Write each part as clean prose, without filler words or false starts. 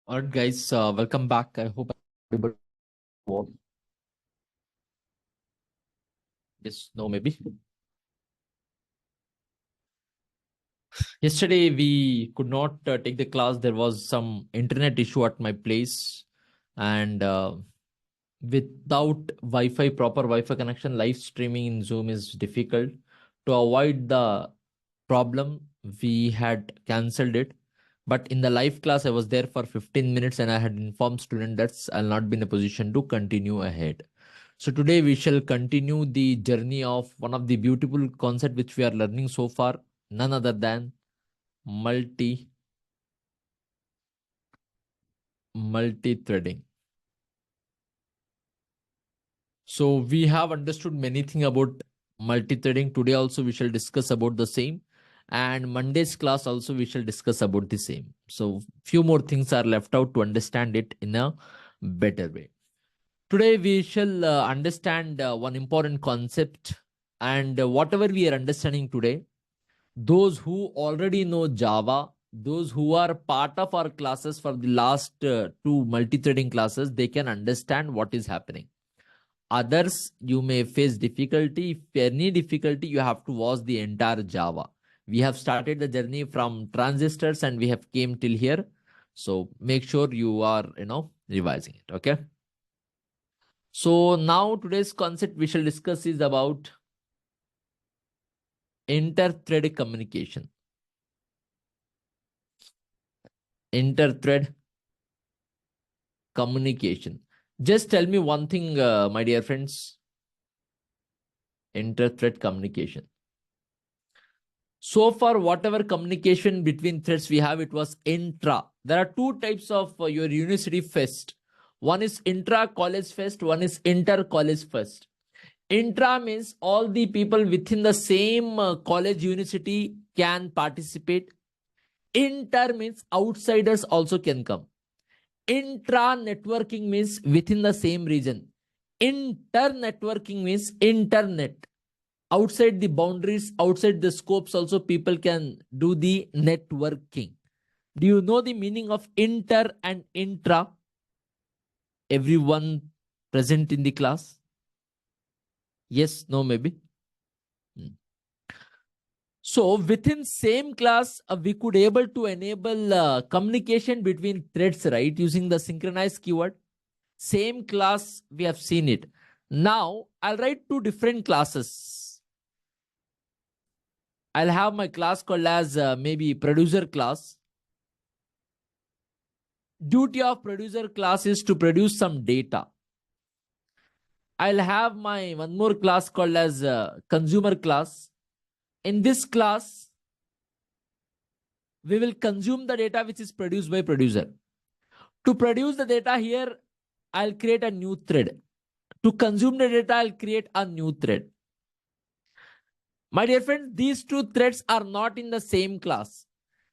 All right, guys, welcome back. I hope I'm able to walk. Yes, no, maybe. Yesterday, we could not take the class. There was some internet issue at my place. And without Wi-Fi, proper Wi-Fi connection, live streaming in Zoom is difficult. To avoid the problem, we had cancelled it. But in the live class, I was there for 15 minutes and I had informed student that I'll not be in a position to continue ahead. So today we shall continue the journey of one of the beautiful concept which we are learning so far, none other than multi multi-threading. So we have understood many things about multi-threading. Today also we shall discuss about the same. And Monday's class also we shall discuss about the same. So few more things are left out to understand it in a better way. Today we shall understand one important concept, and whatever we are understanding today, those who already know Java, those who are part of our classes for the last two multi-threading classes, they can understand what is happening. Others, you may face difficulty. If any difficulty, you have to watch the entire Java. We have started the journey from transistors and we have came till here. So make sure you are, revising it. Okay. So now today's concept we shall discuss is about inter-thread communication. Inter-thread communication. Just tell me one thing, my dear friends. Inter-thread communication. So far, whatever communication between threads we have, it was intra. There are two types of your university fest. One is intra-college fest, one is inter-college fest. Intra means all the people within the same college university can participate. Inter means outsiders also can come. Intra networking means within the same region. Inter networking means internet. Outside the boundaries, outside the scopes, also people can do the networking. Do you know the meaning of inter and intra? Everyone present in the class? Yes, no, maybe. So within same class, we could able to enable communication between threads, right? Using the synchronized keyword. Same class, we have seen it. Now, I'll write two different classes. I'll have my class called as maybe producer class. Duty of producer class is to produce some data. I'll have my one more class called as consumer class. In this class, we will consume the data which is produced by producer. To produce the data here, I'll create a new thread. To consume the data, I'll create a new thread. My dear friends, these two threads are not in the same class.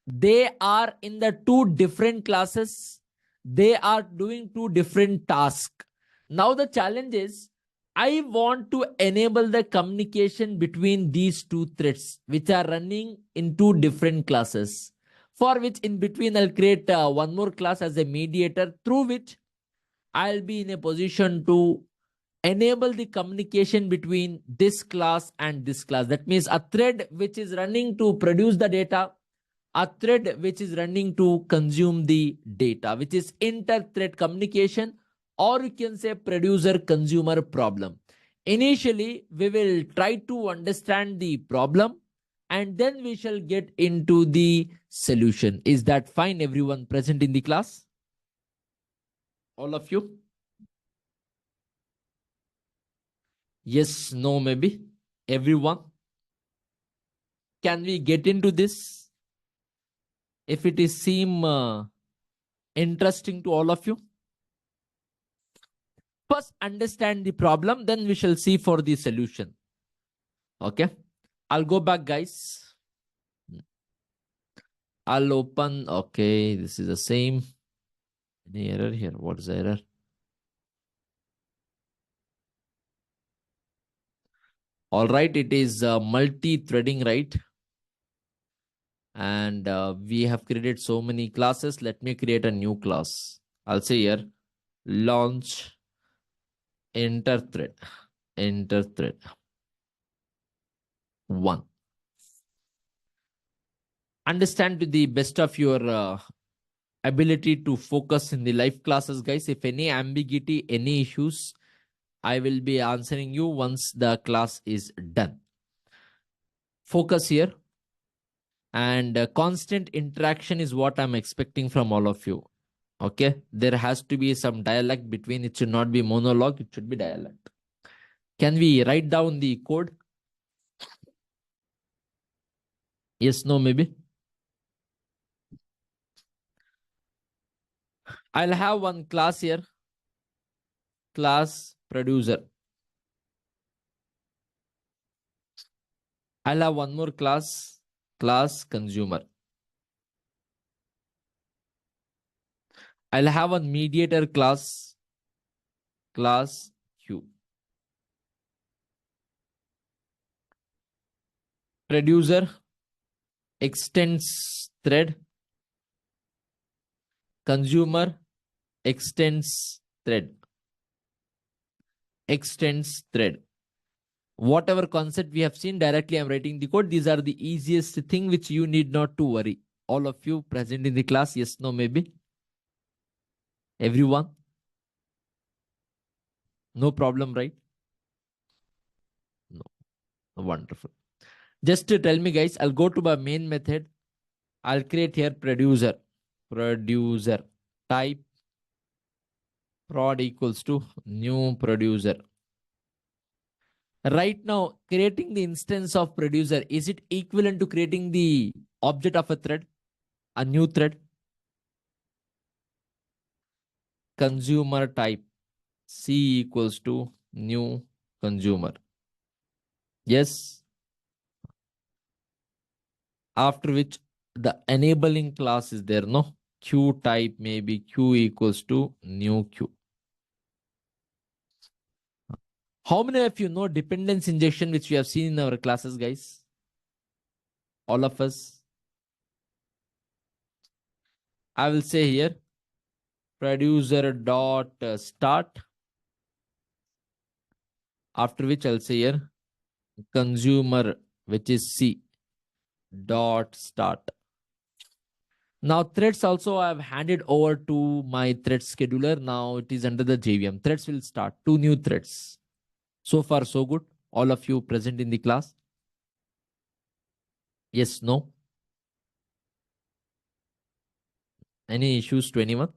They are in the two different classes. They are doing two different tasks. Now the challenge is, I want to enable the communication between these two threads, which are running in two different classes. For which in between, I'll create one more class as a mediator through which I'll be in a position to enable the communication between this class and this class. That means a thread which is running to produce the data, a thread which is running to consume the data, which is inter-thread communication, or you can say producer-consumer problem. Initially, we will try to understand the problem and then we shall get into the solution. Is that fine, everyone present in the class? All of you? Yes, no, maybe. Everyone? Can we get into this? If it is seem interesting to all of you? First, understand the problem, then we shall see for the solution. Okay. I'll go back, guys. I'll open. Okay, this is the same. Any error here? What is the error? All right, it is multi-threading, right? And we have created so many classes. Let me create a new class. I'll say here launch enter thread, enter thread 1. Understand to the best of your ability to focus in the live classes, guys. If any ambiguity, any issues, I will be answering you once the class is done. Focus here. And constant interaction is what I'm expecting from all of you. Okay, there has to be some dialogue between. It should not be monologue, it should be dialogue. Can we write down the code? Yes, no, maybe. I'll have one class here, class producer. I'll have one more class, class consumer. I'll have a mediator class, class queue. Producer extends thread. Consumer extends thread. Extends thread. Whatever concept we have seen, directly I'm writing the code. These are the easiest thing which you need not to worry. All of you present in the class, yes, no, maybe. Everyone? No problem, right? No. Wonderful. Just to tell me, guys, I'll go to my main method. I'll create here producer. Producer. Type prod equals to new producer. Right now, creating the instance of producer, is it equivalent to creating the object of a thread? A new thread? Consumer type. C equals to new consumer. Yes. After which the enabling class is there, no? Q type maybe Q equals to new Q. How many of you know dependence injection, which we have seen in our classes, guys? All of us. I will say here producer dot start. After which I'll say here consumer, which is C dot start. Now threads also I've handed over to my thread scheduler. Now it is under the JVM. Threads will start 2 new threads. So far so good. All of you present in the class. Yes, no. Any issues to anyone?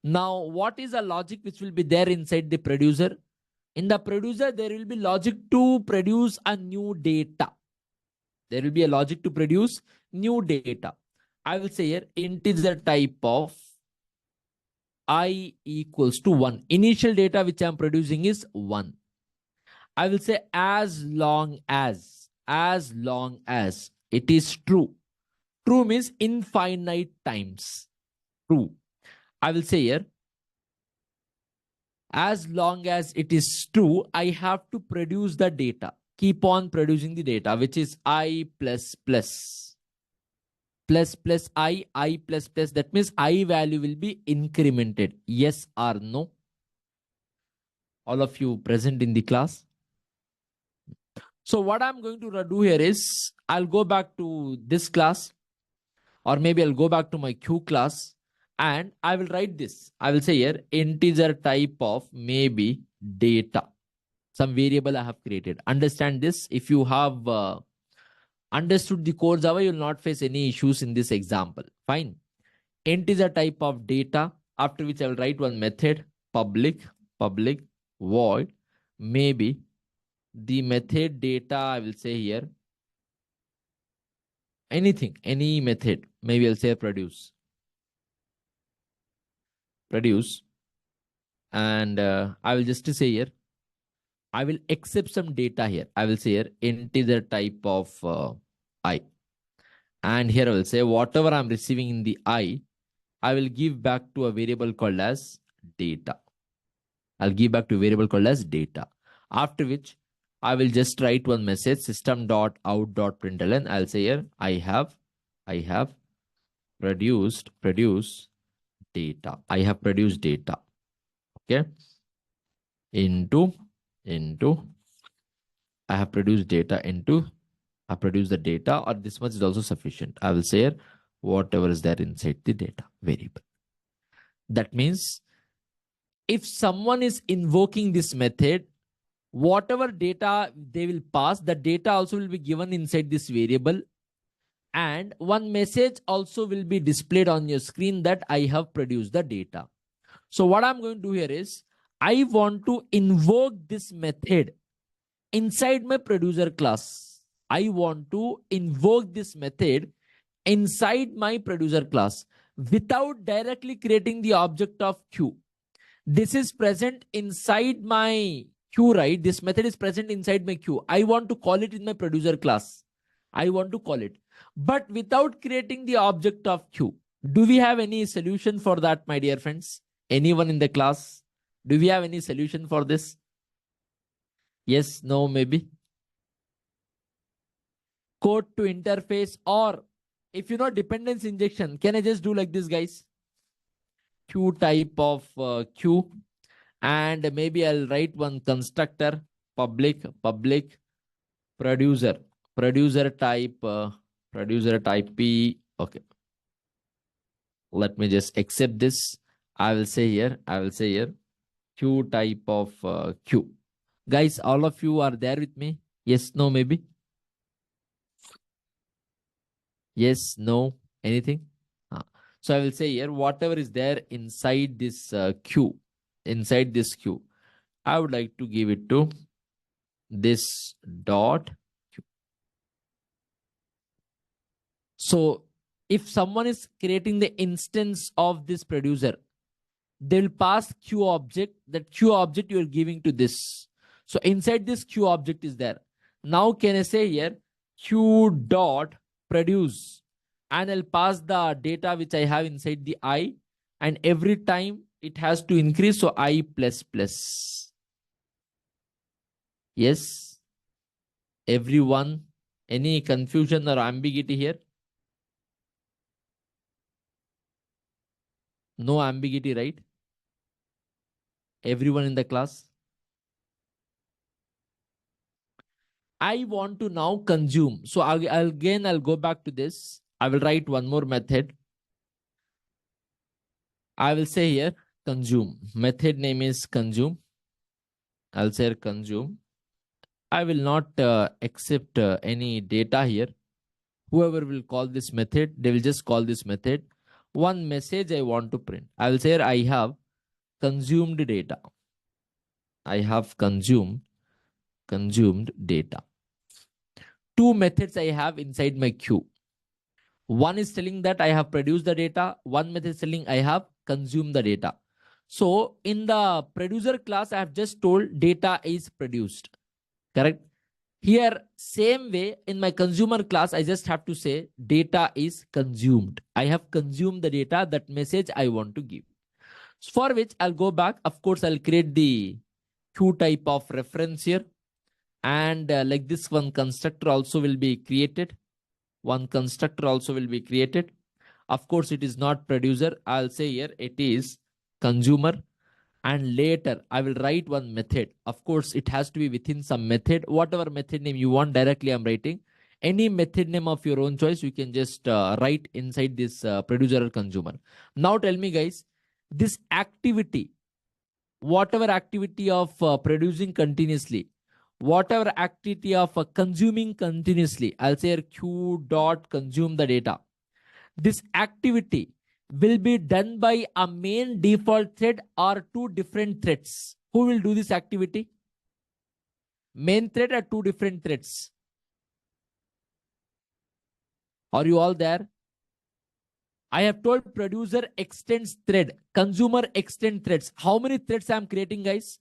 Now what is the logic which will be there inside the producer? In the producer there will be logic to produce a new data. There will be a logic to produce new data. I will say here integer type of I equals to 1. Initial data which I am producing is 1. I will say as long as it is true. True means infinite times. True. I will say here as long as it is true, I have to produce the data. Keep on producing the data, which is I plus plus. Plus plus I plus plus. That means I value will be incremented. Yes or no? All of you present in the class. So what I'm going to do here is I'll go back to this class, or maybe I'll go back to my Q class, and I will write this. I will say here integer type of maybe data. Some variable I have created. Understand this. If you have understood the core Java, you will not face any issues in this example. Fine. Integer type of data, after which I will write one method, public void, maybe the method data, I will say here anything, any method, maybe I'll say produce. And I will just say here, I will accept some data here. I will say here integer type of I. And here I will say whatever I'm receiving in the I will give back to a variable called as data. I'll give back to a variable called as data. After which I will just write one message system.out.println. I'll say here I have I have produce data. I have produced data. Okay. Into I have produced data into I produce the data, or this much is also sufficient. I will say whatever is there inside the data variable. That means if someone is invoking this method, whatever data they will pass, the data also will be given inside this variable. And one message also will be displayed on your screen that I have produced the data. So what I'm going to do here is I want to invoke this method inside my producer class. I want to invoke this method inside my producer class without directly creating the object of queue. This is present inside my queue, right? This method is present inside my queue. I want to call it in my producer class. I want to call it, but without creating the object of queue. Do we have any solution for that, my dear friends? Anyone in the class? Do we have any solution for this? Yes, no, maybe. Code to interface, or if you know dependence injection, can I just do like this, guys? Queue type of queue, and maybe I'll write one constructor, public producer type P. Okay, let me just accept this. I will say here queue type of queue. Guys, all of you are there with me? Yes, no, maybe. Yes, no, anything? So I will say here, whatever is there inside this queue, I would like to give it to this dot queue. So if someone is creating the instance of this producer, they'll pass queue object. That queue object you are giving to this. So inside this queue object is there. Now can I say here queue dot produce, and I'll pass the data which I have inside the I, and every time it has to increase. So I plus plus. Yes. Everyone, any confusion or ambiguity here? No ambiguity, right? Everyone in the class? I want to now consume. So I'll go back to this. I will write one more method. I will say here consume. Method name is consume. I'll say consume. I will not accept any data here. Whoever will call this method, they will just call this method. One message I want to print. I will say I have consumed data. I have consumed data. Two methods I have inside my queue. One is telling that I have produced the data. One method is telling I have consumed the data. So in the producer class, I have just told data is produced. Correct? Here, same way in my consumer class, I just have to say data is consumed. I have consumed the data, that message I want to give. For which I'll go back. Of course, I'll create the queue type of reference here. And like this one constructor also will be created. One constructor also will be created. Of course, it is not producer. I'll say here it is consumer. And later I will write one method. Of course, it has to be within some method. Whatever method name you want, directly I'm writing. Any method name of your own choice, you can just write inside this producer or consumer. Now tell me, guys, this activity, whatever activity of producing continuously, whatever activity of consuming continuously, I'll say q dot consume the data. This activity will be done by a main default thread or two different threads. Who will do this activity? Main thread or two different threads? Are you all there? I have told producer extends thread, consumer extend threads. How many threads I am creating, guys?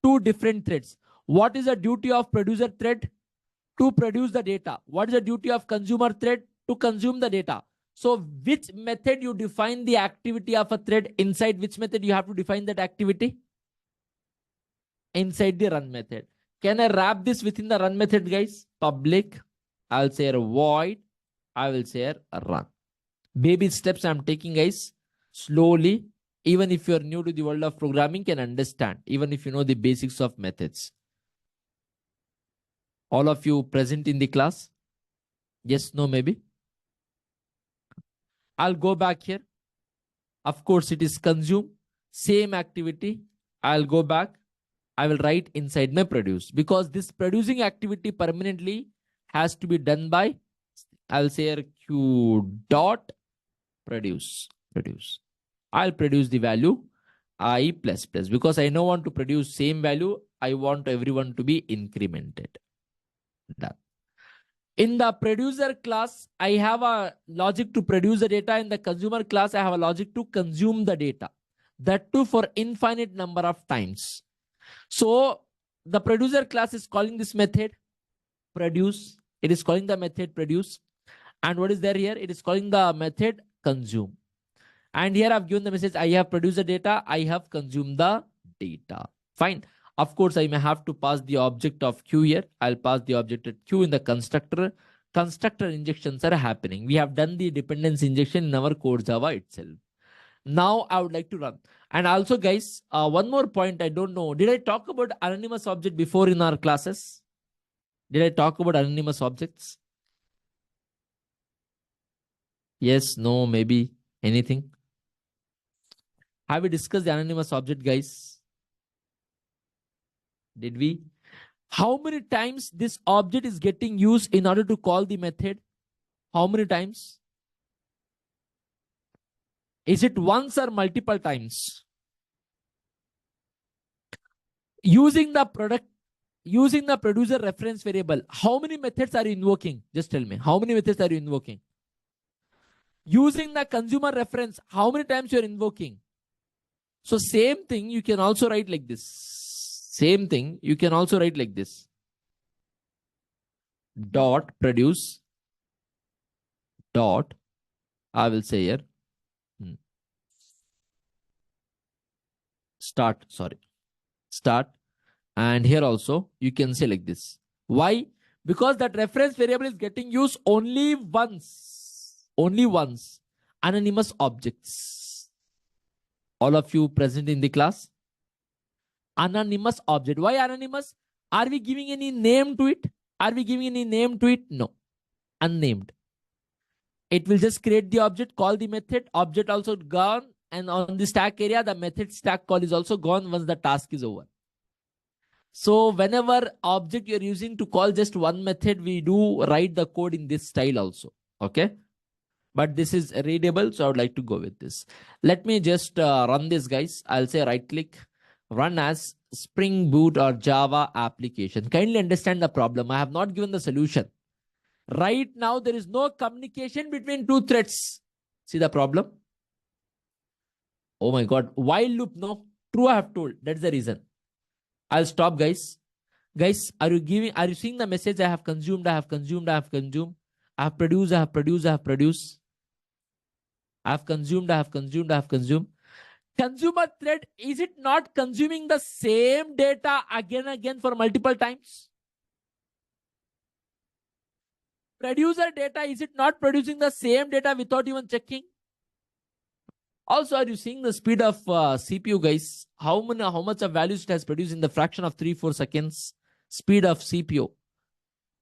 Two different threads. What is the duty of producer thread? To produce the data. What is the duty of consumer thread? To consume the data. So which method you define the activity of a thread? Inside which method you have to define that activity? Inside the run method. Can I wrap this within the run method, guys? Public. I'll say a void I will say run. Baby steps I'm taking, guys, slowly. Even if you're new to the world of programming, can understand, even if you know the basics of methods. All of you present in the class? Yes, no, maybe. I'll go back here. Of course, it is consume. Same activity. I'll go back. I will write inside my produce, because this producing activity permanently has to be done by, I'll say q dot produce. I'll produce the value I plus plus, because I don't want to produce same value. I want everyone to be incremented. Done. In the producer class, I have a logic to produce the data. In the consumer class, I have a logic to consume the data. That too for infinite number of times. So the producer class is calling this method produce. It is calling the method produce. And what is there here? It is calling the method consume. And here I've given the message, I have produced the data, I have consumed the data. Fine. Of course, I may have to pass the object of Q here. I'll pass the object at Q in the constructor. Constructor injections are happening. We have done the dependence injection in our core Java itself. Now I would like to run. And also, guys, one more point. I don't know. Did I talk about anonymous object before in our classes? Did I talk about anonymous objects? Yes, no, maybe anything. Have we discussed the anonymous object, guys? Did we? How many times this object is getting used in order to call the method? How many times? Is it once or multiple times? Using the producer reference variable, how many methods are you invoking? Just tell me. How many methods are you invoking? Using the consumer reference, how many times you're invoking? So same thing, you can also write like this. Same thing, you can also write like this. Dot produce. Dot, I will say here. Start. And here also, you can say like this. Why? Because that reference variable is getting used only once. Only once. Anonymous objects. All of you present in the class? Anonymous object. Why anonymous? Are we giving any name to it? Are we giving any name to it? No. Unnamed. It will just create the object, call the method. Object also gone. And on the stack area, the method stack call is also gone once the task is over. So whenever object you're using to call just one method, we do write the code in this style also. Okay. But this is readable, so I would like to go with this. Let me just run this, guys. I'll say right click, run as Spring Boot or Java application. Kindly understand the problem. I have not given the solution. Right now, there is no communication between two threads. See the problem? Oh my God. While loop, no. True, I have told. That's the reason. I'll stop, guys. Guys, are you seeing the message? I have consumed, I have consumed, I have consumed. I have produced, I have produced, I have produced. I have consumed, I have consumed, I have consumed. Consumer thread, is it not consuming the same data again and again for multiple times? Producer data, is it not producing the same data without even checking? Also, are you seeing the speed of CPU, guys? How much of values it has produced in the fraction of 3-4 seconds? Speed of CPU.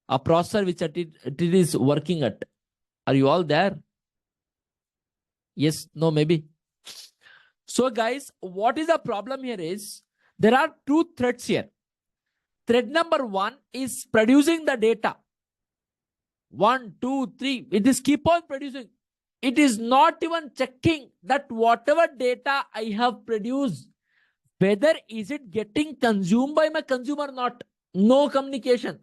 A processor which it is working at. Are you all there? Yes, no, maybe. So guys, what is the problem here is, there are two threads here. Thread number 1 is producing the data. 1, 2, 3. It is keep on producing. It is not even checking that whatever data I have produced, whether is it getting consumed by my consumer or not. No communication.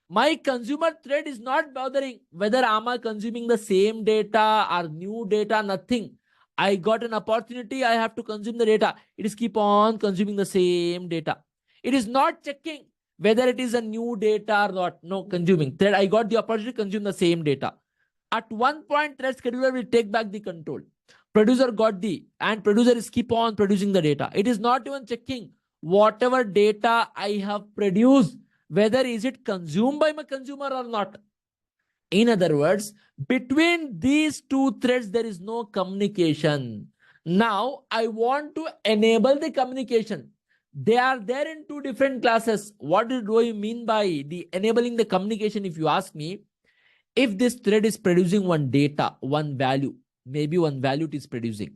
My consumer thread is not bothering whether am I consuming the same data or new data, nothing. I got an opportunity, I have to consume the data. It is keep on consuming the same data. It is not checking whether it is a new data or not. No, consuming. Thread, I got the opportunity to consume the same data. At one point, thread scheduler will take back the control. Producer got and producer is keep on producing the data. It is not even checking whatever data I have produced, whether is it consumed by my consumer or not. In other words, Between these two threads, there is no communication. Now, I want to enable the communication. They are there in two different classes. What do you mean by the enabling the communication? If you ask me, if this thread is producing one data, one value, maybe one value it is producing,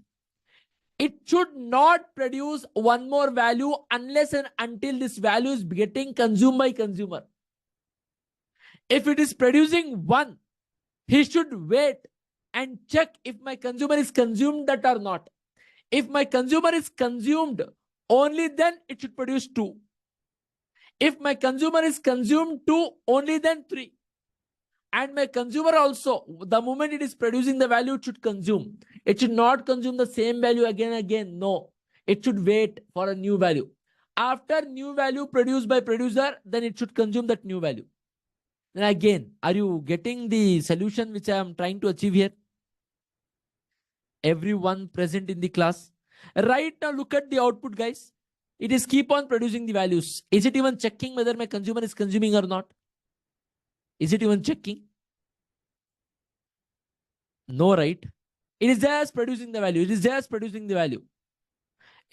it should not produce one more value unless and until this value is getting consumed by consumer. If it is producing one, he should wait and check if my consumer is consumed that or not. If my consumer is consumed, only then it should produce 2. If my consumer is consumed 2, only then 3. And my consumer also, the moment it is producing the value, it should consume. It should not consume the same value again and again. No, it should wait for a new value. After new value produced by producer, then it should consume that new value. Then again, are you getting the solution which I am trying to achieve here? Everyone present in the class. Right now, look at the output, guys. It is keep on producing the values. Is it even checking whether my consumer is consuming or not? Is it even checking? No, right? It is just producing the value. It is just producing the value.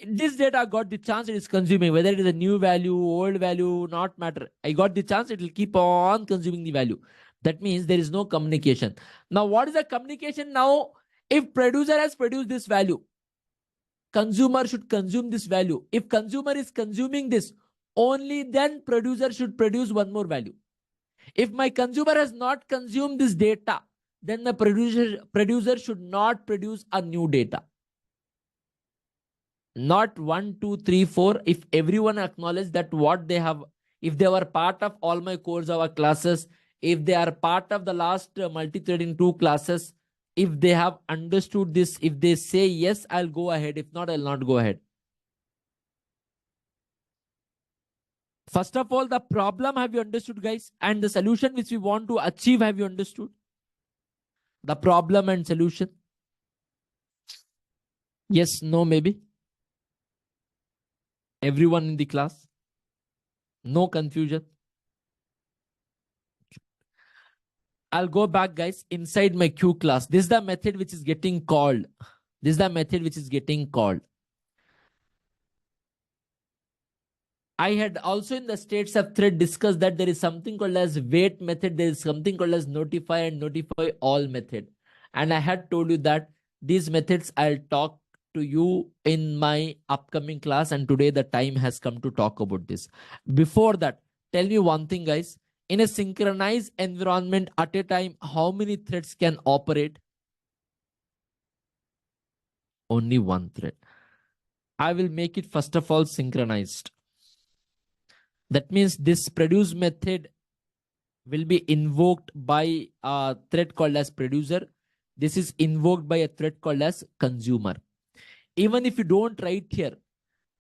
This data got the chance it is consuming, whether it is a new value, old value, not matter. I got the chance it will keep on consuming the value. That means there is no communication. Now, what is the communication now? If producer has produced this value, consumer should consume this value. If consumer is consuming this, only then producer should produce one more value. If my consumer has not consumed this data, then the producer should not produce a new data. Not 1, 2, 3, 4. If everyone acknowledges that what they have, if they were part of all my core Java classes, if they are part of the last multi-threading 2 classes, if they have understood this, if they say yes, I'll go ahead. If not, I'll not go ahead. First of all, the problem have you understood, guys? And the solution which we want to achieve, have you understood? The problem and solution. Yes, no, maybe. Everyone in the class. No confusion. I'll go back, guys, inside my Q class. This is the method which is getting called. This is the method which is getting called. I had also in the states of thread discussed that there is something called as wait method. There is something called as notify and notify all method. And I had told you that these methods I'll talk to you in my upcoming class. And today the time has come to talk about this. Before that, tell me one thing, guys. In a synchronized environment at a time, how many threads can operate? Only one thread. I will make it first of all synchronized. That means this produce method will be invoked by a thread called as producer. This is invoked by a thread called as consumer. Even if you don't write here,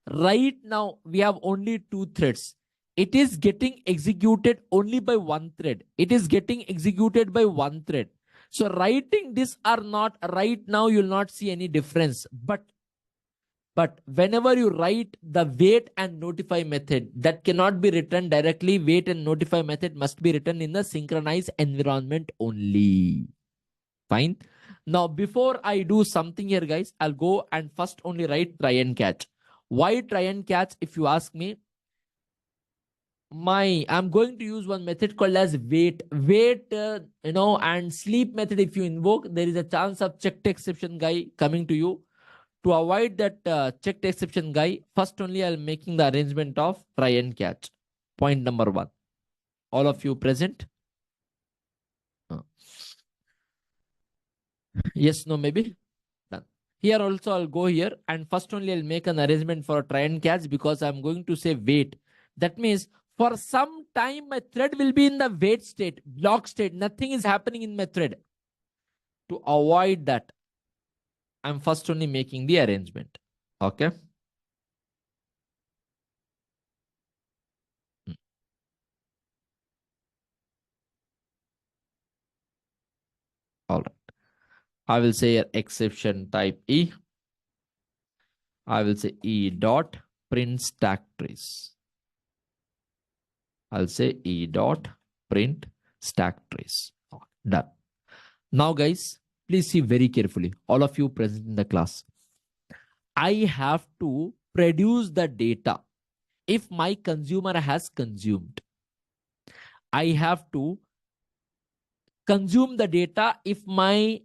right now we have only 2 threads. It is getting executed only by one thread. It is getting executed by one thread. So writing this or not, right now you'll not see any difference. But whenever you write the wait and notify method, that cannot be written directly. Wait and notify method must be written in the synchronized environment only. Fine. Now, before I do something here, guys, I'll go and first only write try and catch. Why try and catch? If you ask me, I'm going to use one method called as wait, and sleep method. If you invoke, there is a chance of checked exception guy coming to you. To avoid that checked exception guy, first only I'll making the arrangement of try and catch. Point number 1. All of you present? Yes, no, maybe? Done. Here also I'll go here and first only I'll make an arrangement for try and catch because I'm going to say wait. That means for some time my thread will be in the wait state, block state. Nothing is happening in my thread. To avoid that, I'm first only making the arrangement. Okay. All right. I will say exception type E. I will say E dot print stack trace. I'll say E dot print stack trace. Done. Now, guys, please see very carefully, all of you present in the class. I have to produce the data if my consumer has consumed. I have to consume the data if my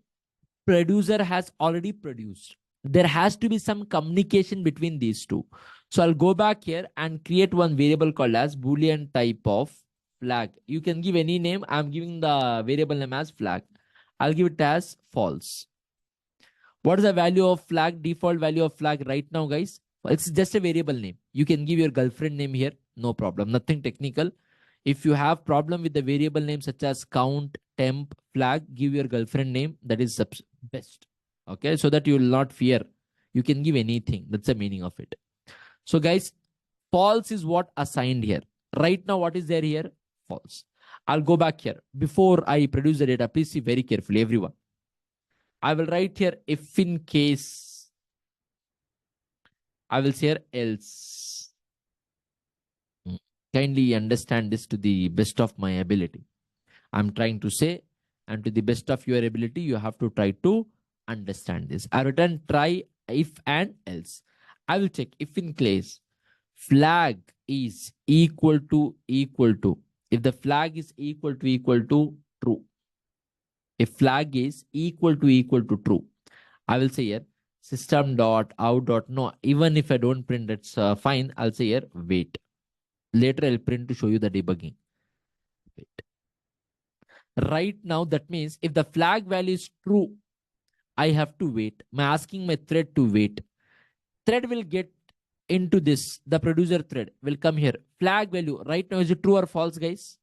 producer has already produced. There has to be some communication between these two. So I'll go back here and create one variable called as Boolean type of flag. You can give any name. I'm giving the variable name as flag. I'll give it as false. What is the value of flag? Default value of flag right now, guys? It's just a variable name. You can give your girlfriend name here. No problem. Nothing technical. If you have problem with the variable name such as count, temp, flag, give your girlfriend name. That is best. Okay. So that you will not fear. You can give anything. That's the meaning of it. So guys, false is what assigned here. Right now, what is there here? False. I'll go back here. Before I produce the data, please see very carefully, everyone. I will write here if in case. I will say here else. Kindly understand this to the best of my ability. I'm trying to say, and to the best of your ability, you have to try to understand this. I written try if and else. I will check if in case flag is equal to. If the flag is equal to true. If flag is equal to true, I will say here system dot out dot no. Even if I don't print, it's fine. I'll say here wait. Later I'll print to show you the debugging. Wait. Right now, that means if the flag value is true, I have to wait. I'm asking my thread to wait. Thread will get into this. The producer thread will come here. Flag value right now, is it true or false, guys?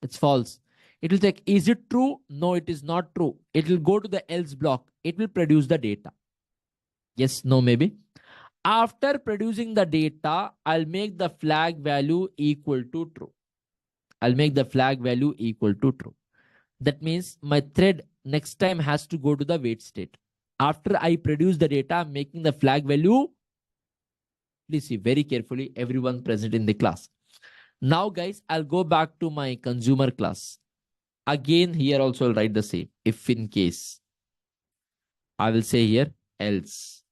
It's false. It will check, is it true? No, it is not true. It will go to the else block. It will produce the data. Yes, no, maybe. After producing the data, I'll make the flag value equal to true. I'll make the flag value equal to true. That means my thread next time has to go to the wait state. After I produce the data, I'm making the flag value. Please see very carefully, everyone present in the class. Now, guys, I'll go back to my consumer class. Again, here also I'll write the same. If in case, I will say here else.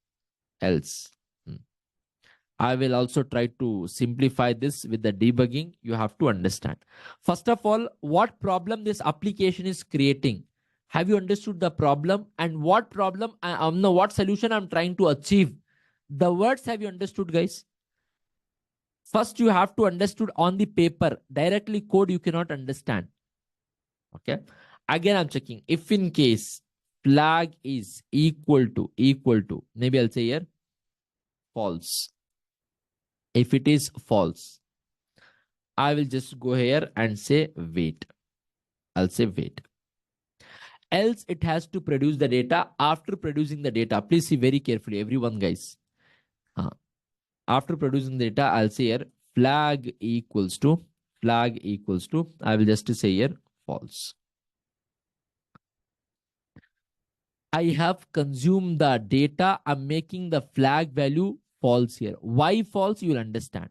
I will also try to simplify this with the debugging. You have to understand. First of all, what problem this application is creating? Have you understood the problem and what problem? No, what solution I'm trying to achieve? The words have you understood, guys? First, you have to understood on the paper. Directly code you cannot understand. Okay. Again, I'm checking. If in case flag is equal to, maybe I'll say here false. If it is false, I will just go here and say wait. I'll say wait. Else it has to produce the data. After producing the data, please see very carefully, everyone, guys. After producing the data, I'll say here flag equals to, I will just say here false. I have consumed the data. I'm making the flag value false here. Why false? You'll understand.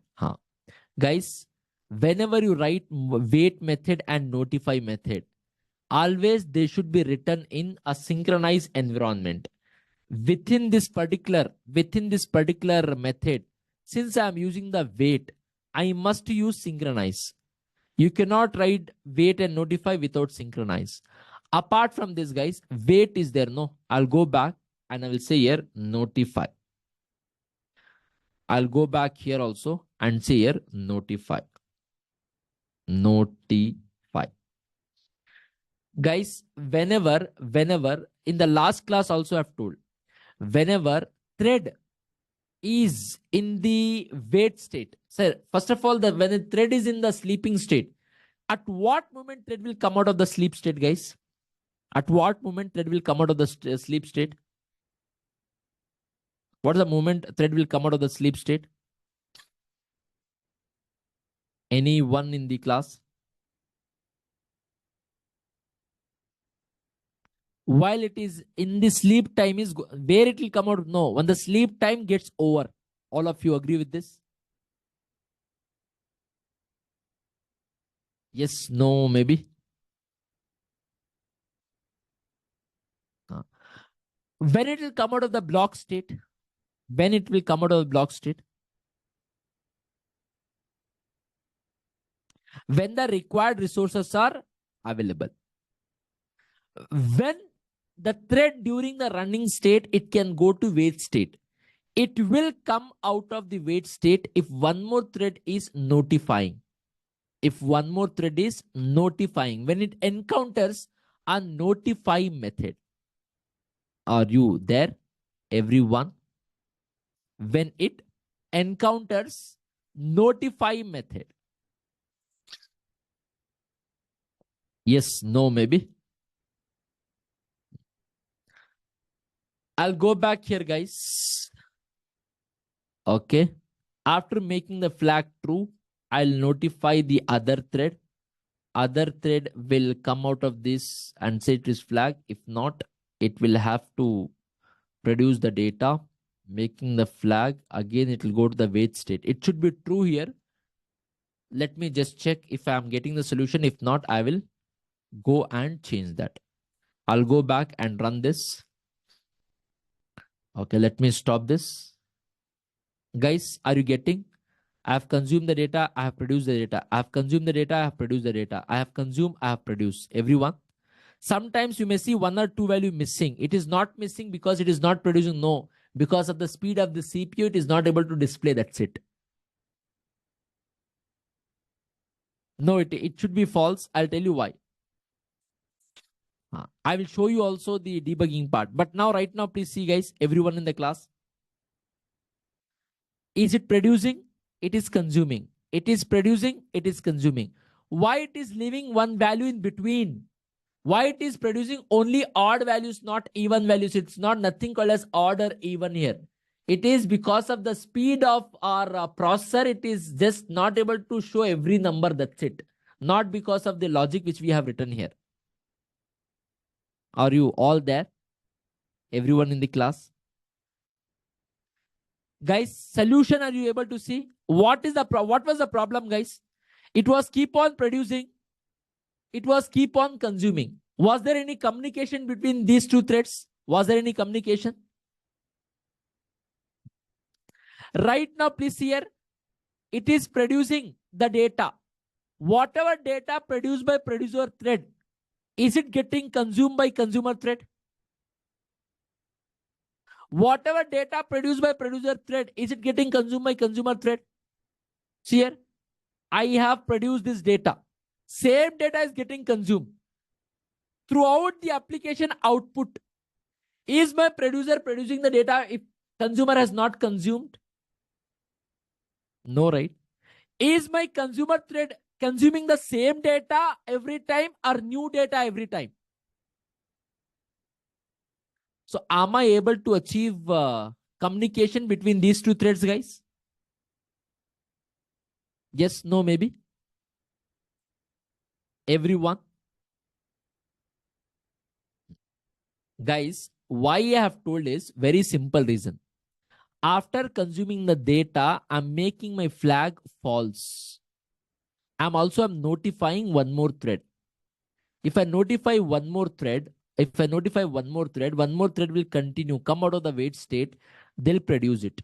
Guys, whenever you write wait method and notify method, always they should be written in a synchronized environment. Within this particular method, since I'm using the wait, I must use synchronize. You cannot write wait and notify without synchronize. Apart from this, guys, wait is there. No, I'll go back and I will say here notify. I'll go back here also and say here notify. Guys, whenever in the last class also I've told, whenever thread is in the wait state. Sir, first of all, when the thread is in the sleeping state, at what moment thread will come out of the sleep state, guys? At what moment thread will come out of the sleep state? What is the moment thread will come out of the sleep state? Anyone in the class? While it is in the sleep time is where it will come out? No, when the sleep time gets over. All of you agree with this? Yes, no, maybe. When it will come out of the block state, when it will come out of the block state, when the required resources are available. When the thread during the running state, it can go to wait state. It will come out of the wait state if one more thread is notifying. If one more thread is notifying, when it encounters a notify method. Are you there, everyone? When it encounters notify method. Yes, no, maybe. I'll go back here, guys. Okay. After making the flag true, I'll notify the other thread. Other thread will come out of this and say it is flag. If not, it will have to produce the data, making the flag. Again, it will go to the wait state. It should be true here. Let me just check if I'm getting the solution. If not, I will go and change that. I'll go back and run this. Okay, let me stop this. Guys, are you getting? I have consumed the data, I have produced the data. I have consumed the data, I have produced the data. I have consumed, I have produced. Everyone? Sometimes you may see one or two value missing. It is not missing because it is not producing. No, because of the speed of the CPU, it is not able to display. That's it. No, it should be false. I'll tell you why. I will show you also the debugging part. But now, right now, please see, guys, everyone in the class. Is it producing? It is consuming. It is producing. It is consuming. Why it is leaving one value in between? Why it is producing only odd values, not even values? It's not nothing called as odd or even here. It is because of the speed of our processor. It is just not able to show every number. That's it. Not because of the logic which we have written here. Are you all there? Everyone in the class? Guys, solution, are you able to see? What was the problem, guys? It was keep on producing. It was keep on consuming. Was there any communication between these two threads? Was there any communication? Right now, please here, it is producing the data. Whatever data produced by producer thread, is it getting consumed by consumer thread? Whatever data produced by producer thread, is it getting consumed by consumer thread? See here, I have produced this data. Same data is getting consumed. Throughout the application output, is my producer producing the data if consumer has not consumed? No, right? Is my consumer thread consuming the same data every time or new data every time? So am I able to achieve communication between these two threads, guys? Yes, no, maybe. Everyone? Guys, why I have told is very simple reason. After consuming the data, I'm making my flag false. I'm notifying one more thread. If I notify one more thread, one more thread will continue, come out of the wait state. They'll produce it.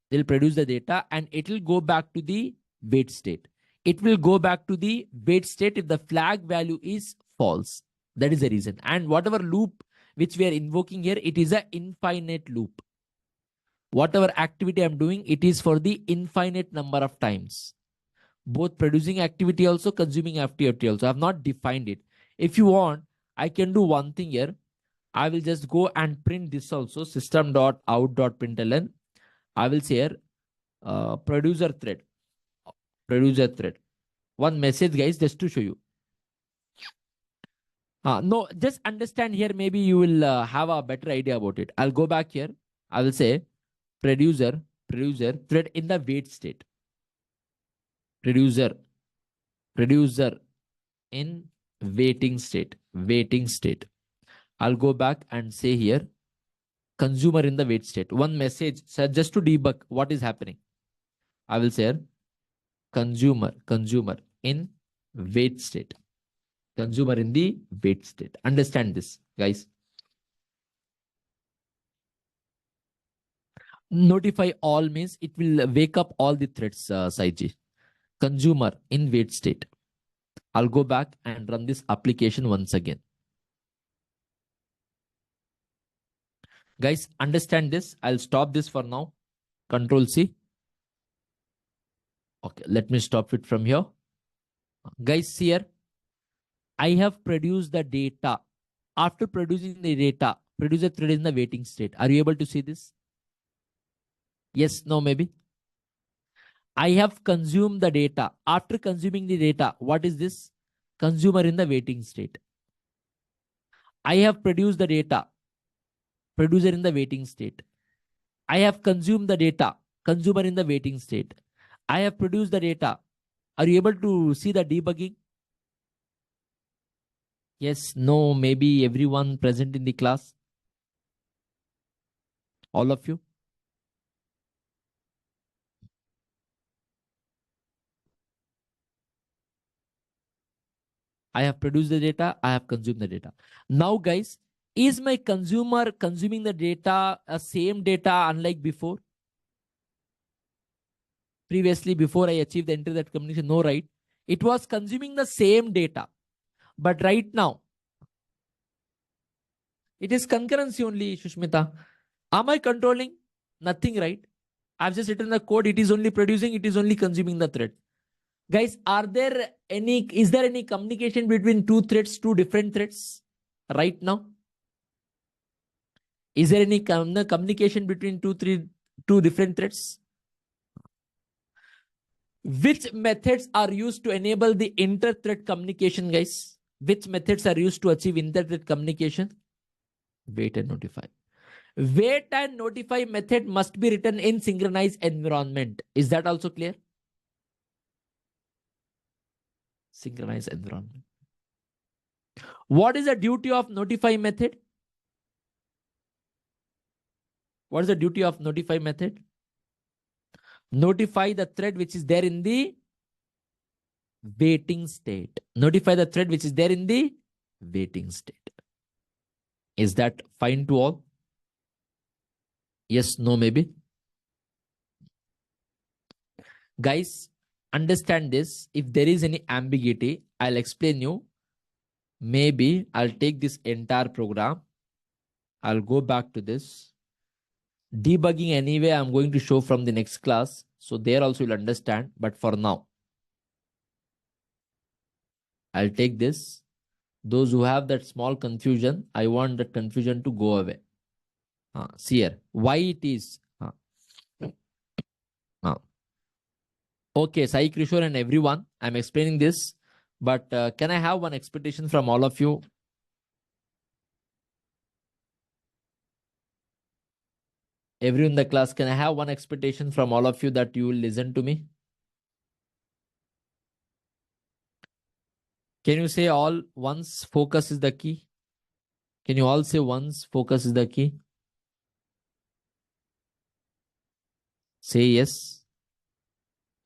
They'll produce the data and it will go back to the wait state. It will go back to the wait state if the flag value is false. That is the reason. And whatever loop which we are invoking here, it is an infinite loop. Whatever activity I'm doing, it is for the infinite number of times. Both producing activity also, consuming activity also. I have not defined it. If you want, I can do one thing here. I will just go and print this also, system.out.println. I will say here, producer thread. One message, guys, just to show you. No, just understand here. Maybe you will have a better idea about it. I'll go back here. I will say producer thread in the wait state. Producer in waiting state. I'll go back and say here, consumer in the wait state. One message, so just to debug what is happening. I will say here, consumer in wait state. Consumer in the wait state. Understand this, guys. Notify all means it will wake up all the threads, Saiji. Consumer in wait state. I'll go back and run this application once again. Guys, understand this. I'll stop this for now. Control C. Okay, let me stop it from here. Guys, see here. I have produced the data. After producing the data, producer thread is in the waiting state. Are you able to see this? Yes, no, maybe. I have consumed the data. After consuming the data, what is this? Consumer in the waiting state. I have produced the data. Producer in the waiting state. I have consumed the data. Consumer in the waiting state. I have produced the data. Are you able to see the debugging? Yes, no, maybe everyone present in the class. All of you. I have produced the data. I have consumed the data. Now, guys, is my consumer consuming the data, same data unlike before? Previously, before I achieved the enter that communication, no, right? It was consuming the same data. But right now, it is concurrency only, Shushmita. Am I controlling? Nothing, right? I've just written the code. It is only producing. It is only consuming the thread. Guys, is there any communication between two threads, two different threads right now? Is there any communication between two different threads? Which methods are used to enable the inter-thread communication, guys? Which methods are used to achieve inter-thread communication? Wait and notify. Wait and notify method must be written in synchronized environment. Is that also clear? Synchronized environment. What is the duty of notify method? What is the duty of notify method? Notify the thread which is there in the waiting state. Notify the thread which is there in the waiting state. Is that fine to all? Yes, no, maybe. Guys, understand this. If there is any ambiguity, I'll explain you. Maybe I'll take this entire program. I'll go back to this. Debugging anyway, I'm going to show from the next class. So there also you'll understand. But for now, I'll take this. Those who have that small confusion, I want that confusion to go away. See here, why it is. Okay, Sai Krishore and everyone, I'm explaining this, but can I have one expectation from all of you? Everyone in the class, can I have one expectation from all of you that you will listen to me? Can you say all once focus is the key? Can you all say once focus is the key? Say yes.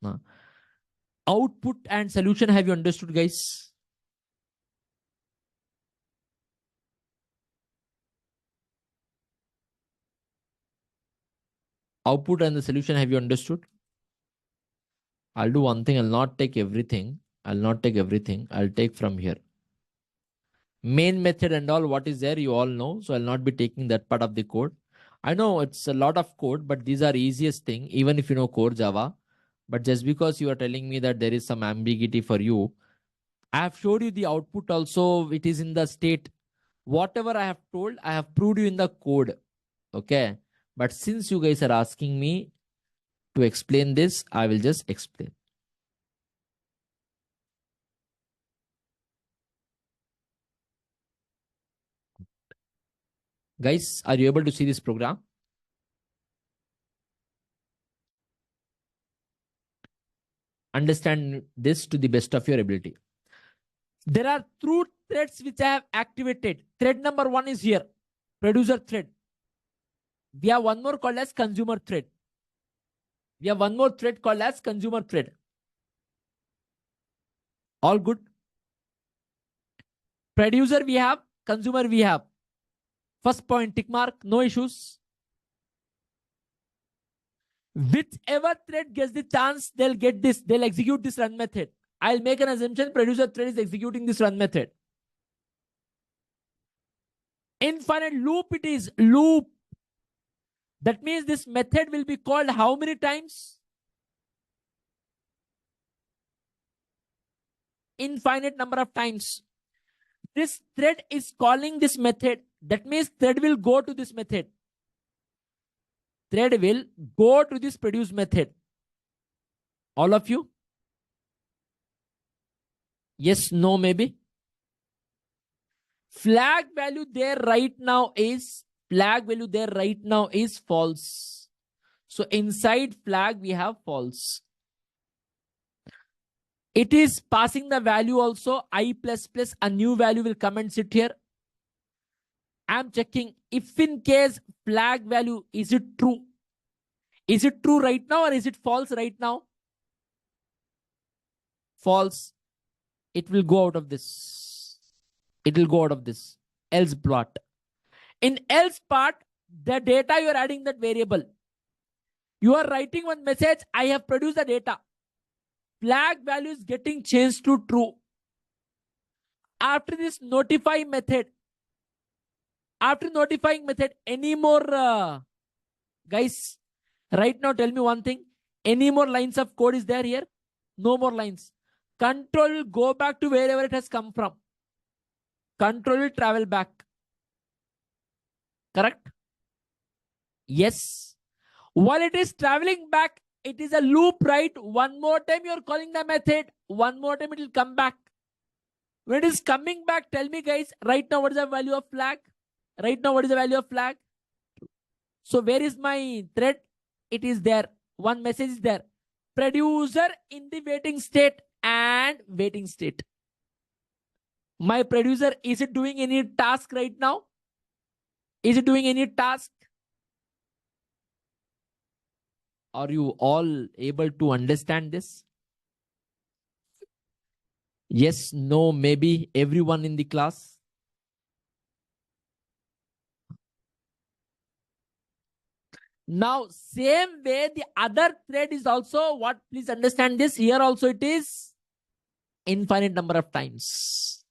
No. Output and solution, have you understood, guys? Output and the solution, have you understood? I'll do one thing. I'll not take everything. I'll take from here. Main method and all, what is there, you all know. So I'll not be taking that part of the code. I know it's a lot of code, but these are easiest thing, even if you know core Java. But just because you are telling me that there is some ambiguity for you, I have showed you the output also. It is in the state. Whatever I have told, I have proved you in the code. Okay. But since you guys are asking me to explain this, I will just explain. Guys, are you able to see this program? Understand this to the best of your ability. There are two threads which I have activated. Thread number 1 is here, producer thread. We have one more called as consumer thread. We have one more thread called as consumer thread. All good. Producer we have, consumer we have. First point, tick mark, no issues. Whichever thread gets the chance, they'll execute this run method. I'll make an assumption, producer thread is executing this run method. Infinite loop it is, loop. That means this method will be called how many times? Infinite number of times. This thread is calling this method. That means thread will go to this method. Thread will go to this produce method. All of you? Yes, no, maybe. Flag value there right now is false. So inside flag we have false. It is passing the value also I plus plus, a new value will come and sit here. I'm checking if in case flag value, is it true? Is it true right now or is it false right now? False. It will go out of this. It will go out of this else plot. In else part, the data you are adding that variable. You are writing one message, I have produced the data. Flag value is getting changed to true. After this notify method, after notifying method, any more guys, right now tell me one thing. Any more lines of code is there here? No more lines. Control will go back to wherever it has come from. Control will travel back. Correct? Yes. While it is traveling back, it is a loop, right? One more time you're calling the method. One more time it will come back. When it is coming back, tell me guys, right now what is the value of flag? Right now what is the value of flag? So where is my thread? It is there. One message is there. Producer in the waiting state and waiting state. My producer, is it doing any task right now? Is it doing any task? Are you all able to understand this? Yes, no, maybe everyone in the class. Now, same way, the other thread is also what? Please understand this. Here also it is infinite number of times.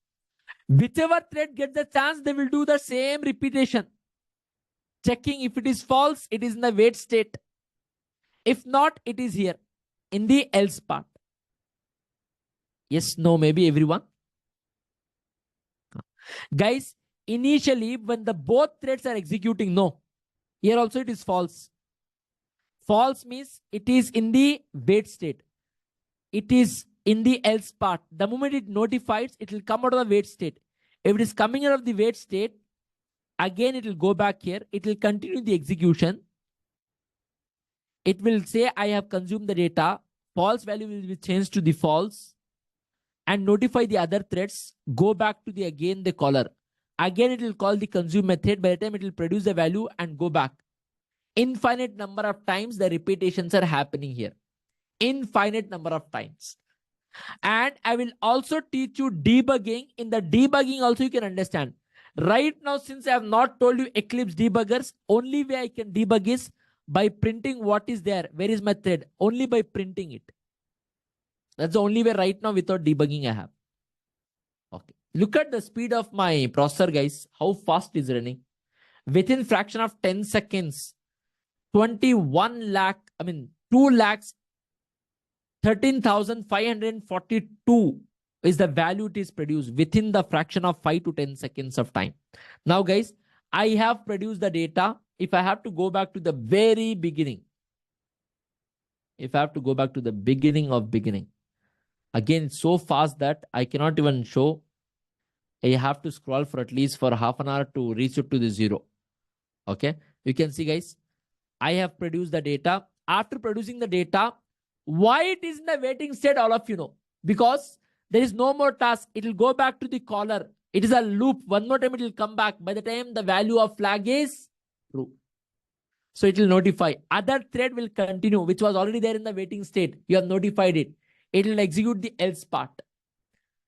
Whichever thread gets the chance, they will do the same repetition. Checking if it is false, it is in the wait state. If not, it is here in the else part. Yes, no, maybe everyone. Guys, initially when the both threads are executing, no. Here also it is false. False means it is in the wait state. It is in the else part. The moment it notifies, it will come out of the wait state. If it is coming out of the wait state, again it will go back here. It will continue the execution. It will say, I have consumed the data. False value will be changed to the false. And notify the other threads. Go back to the again the caller. Again it will call the consume method. By the time it will produce the value and go back. Infinite number of times the repetitions are happening here. Infinite number of times. And I will also teach you debugging. In the debugging also you can understand. Right now, since I have not told you Eclipse debuggers, only way I can debug is by printing what is there. Where is my thread? Only by printing it. That's the only way right now without debugging I have. Okay. Look at the speed of my processor, guys. How fast is running. Within fraction of 10 seconds, 21 lakh, 2 lakhs, 13,542 is the value it is produced within the fraction of 5 to 10 seconds of time. Now, guys, I have produced the data. If I have to go back to the very beginning, again, it's so fast that I cannot even show. I have to scroll for at least for half an hour to reach it to the zero. Okay. You can see, guys, I have produced the data. After producing the data, why it is in the waiting state, all of you know. Because there is no more task. It will go back to the caller. It is a loop. One more time it will come back. By the time the value of flag is true. So it will notify. Other thread will continue, which was already there in the waiting state. You have notified it. It will execute the else part.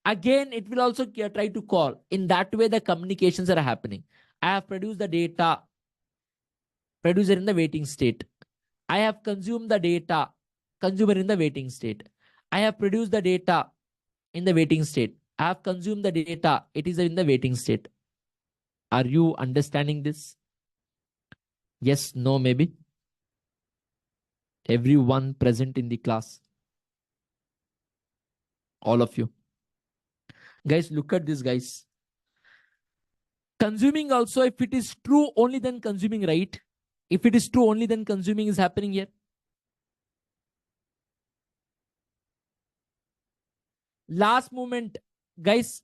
Again, it will also try to call. In that way, the communications are happening. I have produced the data. Producer in the waiting state. I have consumed the data, consumer in the waiting state. I have produced the data in the waiting state. I have consumed the data, it is in the waiting state. Are you understanding this? Yes, no, maybe. Everyone present in the class. All of you. Guys, look at this, guys. Consuming also, if it is true, only then consuming, right? If it is true, only then consuming is happening here. Last moment, guys,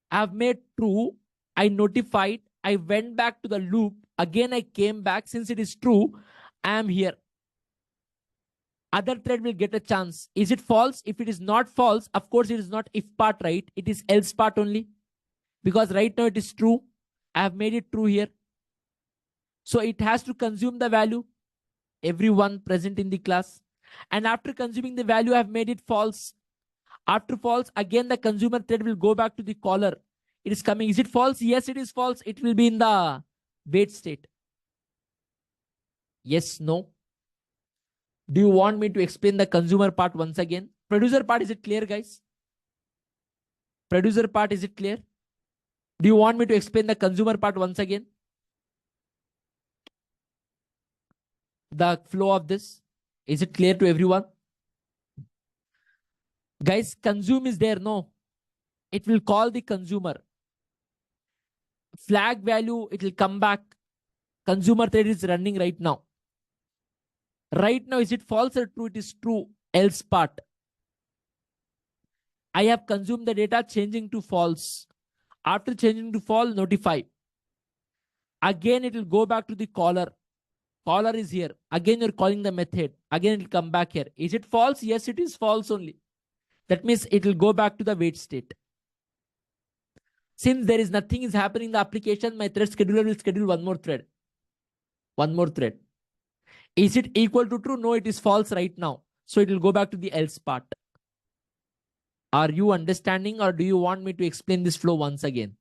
I have made true. I notified. I went back to the loop. Again, I came back. Since it is true, I am here. Other thread will get a chance. Is it false? If it is not false, of course, it is not if part, right? It is else part only. Because right now it is true. I have made it true here. So it has to consume the value. Everyone present in the class. And after consuming the value, I have made it false. After false, again, the consumer thread will go back to the caller. It is coming. Is it false? Yes, it is false. It will be in the wait state. Yes, no. Do you want me to explain the consumer part once again? Producer part, is it clear, guys? Producer part, is it clear? Do you want me to explain the consumer part once again? The flow of this, is it clear to everyone? Guys, consume is there, no? It will call the consumer. Flag value, it will come back. Consumer thread is running right now. Right now, is it false or true? It is true. Else part. I have consumed the data, changing to false. After changing to false, notify. Again, it will go back to the caller. Caller is here. Again, you're calling the method. Again, it will come back here. Is it false? Yes, it is false only. That means it will go back to the wait state. Since there is nothing is happening in the application, my thread scheduler will schedule one more thread. One more thread. Is it equal to true? No, it is false right now. So it will go back to the else part. Are you understanding, or do you want me to explain this flow once again?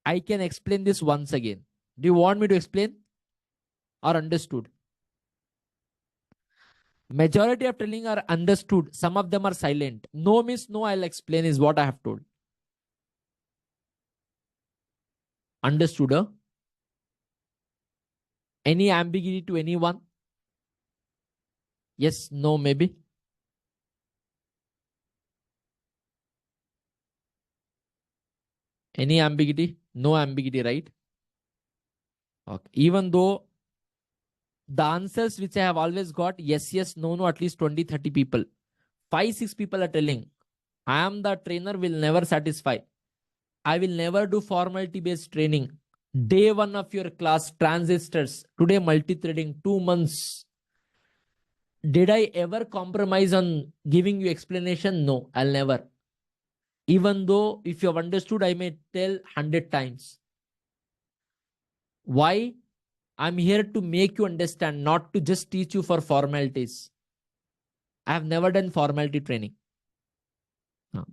I can explain this once again. Do you want me to explain or understood? Majority of telling are understood. Some of them are silent. No means no, I'll explain is what I have told. Understood? Huh? Any ambiguity to anyone? Yes, no, maybe. Any ambiguity? No ambiguity, right? Okay. Even though the answers which I have always got, yes, yes, no, no, at least 20, 30 people. 5, 6 people are telling, I am the trainer, will never satisfy. I will never do formality based training. Day 1 of your class, transistors. Today, multi-threading, 2 months. Did I ever compromise on giving you explanation? No, I'll never. Even though if you have understood, I may tell 100 times. Why? I'm here to make you understand, not to just teach you for formalities. I have never done formality training. No.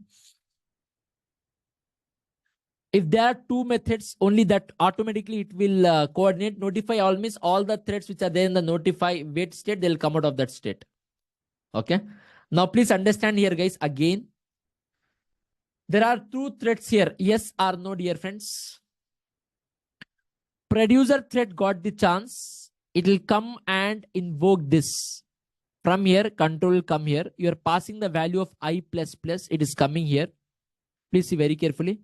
If there are 2 methods only, that automatically it will coordinate. Notify all means all the threads which are there in the notify wait state, they'll come out of that state. Okay. Now please understand here, guys, again. There are 2 threads here. Yes or no, dear friends? Producer thread got the chance. It will come and invoke this. From here, control will come here. You are passing the value of I++. It is coming here. Please see very carefully.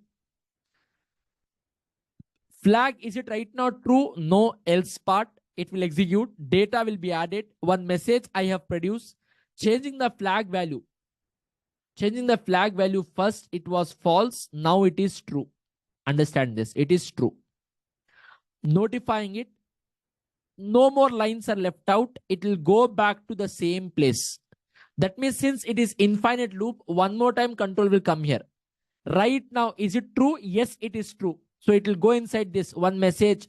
Flag, is it right now true? No, else part. It will execute. Data will be added. One message I have produced. Changing the flag value. Changing the flag value first, it was false. Now it is true. Understand this. It is true. Notifying it. No more lines are left out. It will go back to the same place. That means since it is infinite loop, one more time control will come here. Right now, is it true? Yes, it is true. So it will go inside this one message.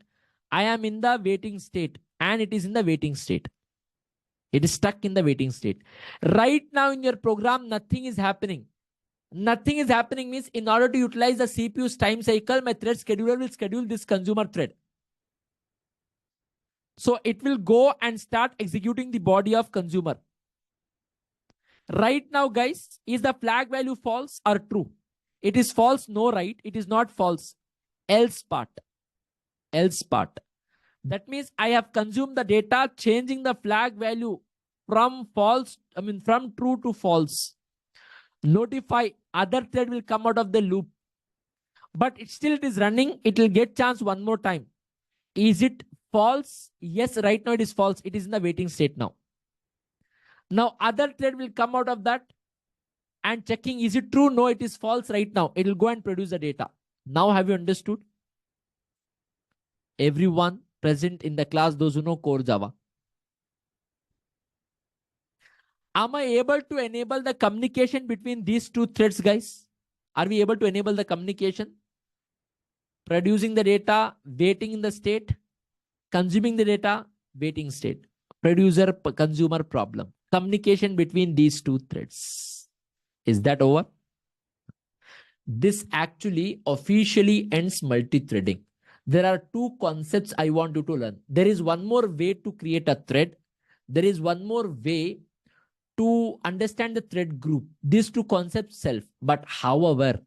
I am in the waiting state, and it is in the waiting state. It is stuck in the waiting state. Right now in your program, nothing is happening. Nothing is happening means in order to utilize the CPU's time cycle, my thread scheduler will schedule this consumer thread. So it will go and start executing the body of consumer. Right now, guys, is the flag value false or true? It is false, no, right? It is not false. Else part. Else part. That means I have consumed the data, changing the flag value from false, from true to false. Notify, other thread will come out of the loop. But it still it is running. It will get chance one more time. Is it false? Yes, right now it is false. It is in the waiting state now. Now other thread will come out of that and checking, is it true? No, it is false right now. It will go and produce the data. Now have you understood? Everyone present in the class, those who know core Java. Am I able to enable the communication between these two threads, guys? Are we able to enable the communication? Producing the data, waiting in the state, consuming the data, waiting state. Producer consumer problem. Communication between these two threads. Is that over? This actually officially ends multi-threading. There are two concepts I want you to learn. There is one more way to create a thread. There is one more way to understand the thread group. These two concepts self. But however,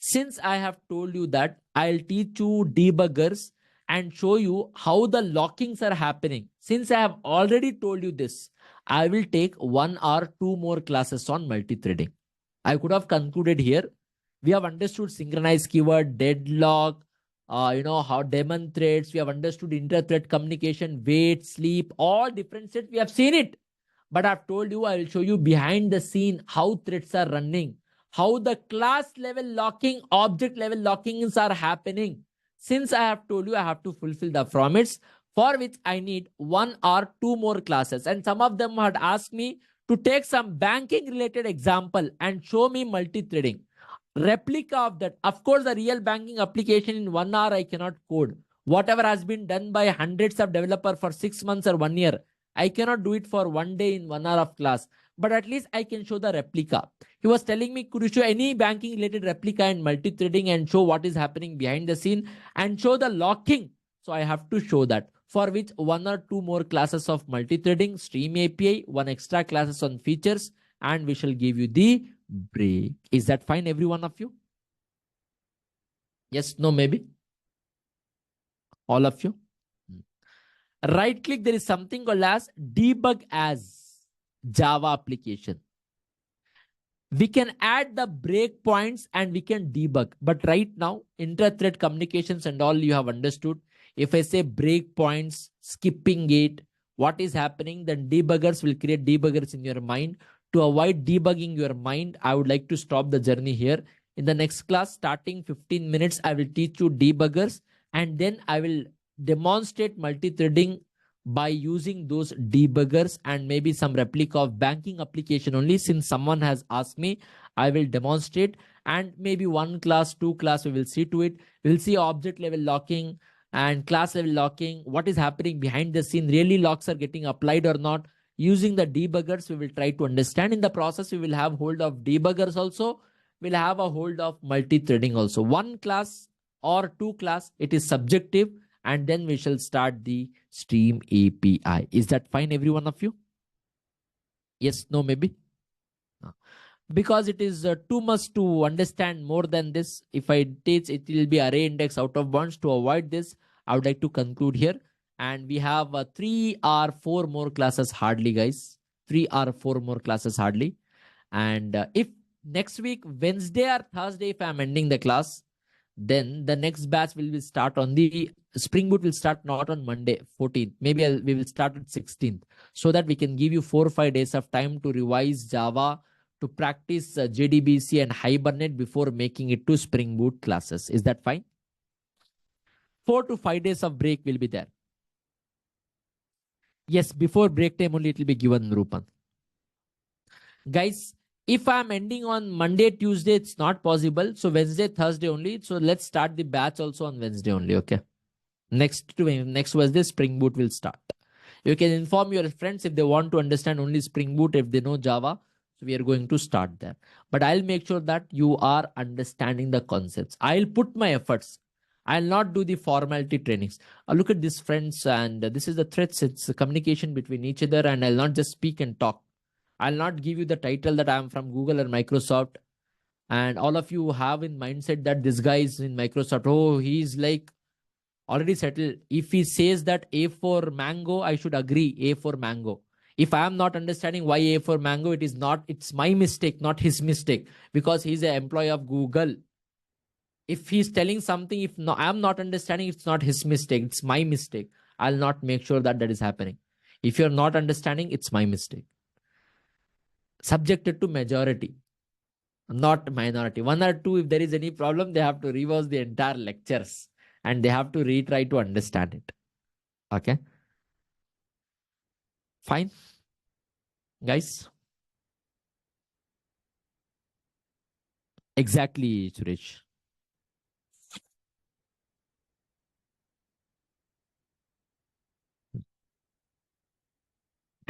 since I have told you that I'll teach you debuggers and show you how the lockings are happening. Since I have already told you this, I will take 1 or 2 more classes on multi-threading. I could have concluded here. We have understood synchronized keyword, deadlock, how daemon threads. We have understood inter-thread communication, wait, sleep, all different sets. We have seen it. But I've told you, I will show you behind the scene how threads are running, how the class level locking, object level lockings are happening. Since I have told you, I have to fulfill the promise, for which I need 1 or 2 more classes. And some of them had asked me to take some banking related example and show me multi-threading. Replica of that. Of course, the real banking application in 1 hour, I cannot code. Whatever has been done by hundreds of developers for 6 months or 1 year, I cannot do it for 1 day in 1 hour of class. But at least I can show the replica. He was telling me, could you show any banking related replica and multi-threading and show what is happening behind the scene and show the locking. So I have to show that, for which 1 or 2 more classes of multi-threading, stream API, 1 extra classes on features, and we shall give you the break. Is that fine, every one of you? Yes, no, maybe? All of you? Right click, there is something called as debug as Java application. We can add the breakpoints and we can debug. But right now, inter-thread communications and all you have understood. If I say breakpoints, skipping it, what is happening, then debuggers will create debuggers in your mind. To avoid debugging your mind, I would like to stop the journey here. In the next class, starting 15 minutes, I will teach you debuggers and then I will demonstrate multi-threading by using those debuggers and maybe some replica of banking application only. Since someone has asked me, I will demonstrate, and maybe 1 class, 2 class, we will see to it. We will see object level locking and class level locking. What is happening behind the scene? Really locks are getting applied or not? Using the debuggers, we will try to understand. In the process, we will have hold of debuggers also. We'll have a hold of multi-threading also. 1 class or 2 class, it is subjective. And then we shall start the stream API. Is that fine, every one of you? Yes, no, maybe? No. Because it is too much to understand more than this. If I teach, it will be array index out of bounds. To avoid this, I would like to conclude here. And we have 3 or 4 more classes hardly, guys. 3 or 4 more classes hardly. And if next week, Wednesday or Thursday, if I'm ending the class, then the next batch will start on the Spring Boot will start not on Monday 14th. Maybe we will start at 16th, so that we can give you 4 or 5 days of time to revise Java, to practice JDBC and Hibernate before making it to Spring Boot classes. Is that fine? 4 to 5 days of break will be there. Yes, before break time only it will be given, Rupan. Guys, if I'm ending on Monday, Tuesday, it's not possible. So Wednesday, Thursday only. So let's start the batch also on Wednesday only. Okay. Next Wednesday, Spring Boot will start. You can inform your friends if they want to understand only Spring Boot, if they know Java. So we are going to start there. But I'll make sure that you are understanding the concepts. I'll put my efforts. I'll not do the formality trainings. Look at this, friends, and this is the threads. It's a communication between each other, and I'll not just speak and talk. I'll not give you the title that I'm from Google or Microsoft, and all of you have in mindset that this guy is in Microsoft. Oh, he's like already settled. If he says that A for mango, I should agree A for mango. If I am not understanding why A for mango, it is not, it's my mistake, not his mistake, because he's an employee of Google. If he's telling something, if no, I'm not understanding, it's not his mistake, it's my mistake. I'll not make sure that that is happening. If you're not understanding, it's my mistake. Subjected to majority, not minority. One or two, if there is any problem, they have to reverse the entire lectures and they have to retry to understand it. Okay. Fine. Guys. Exactly, Suresh.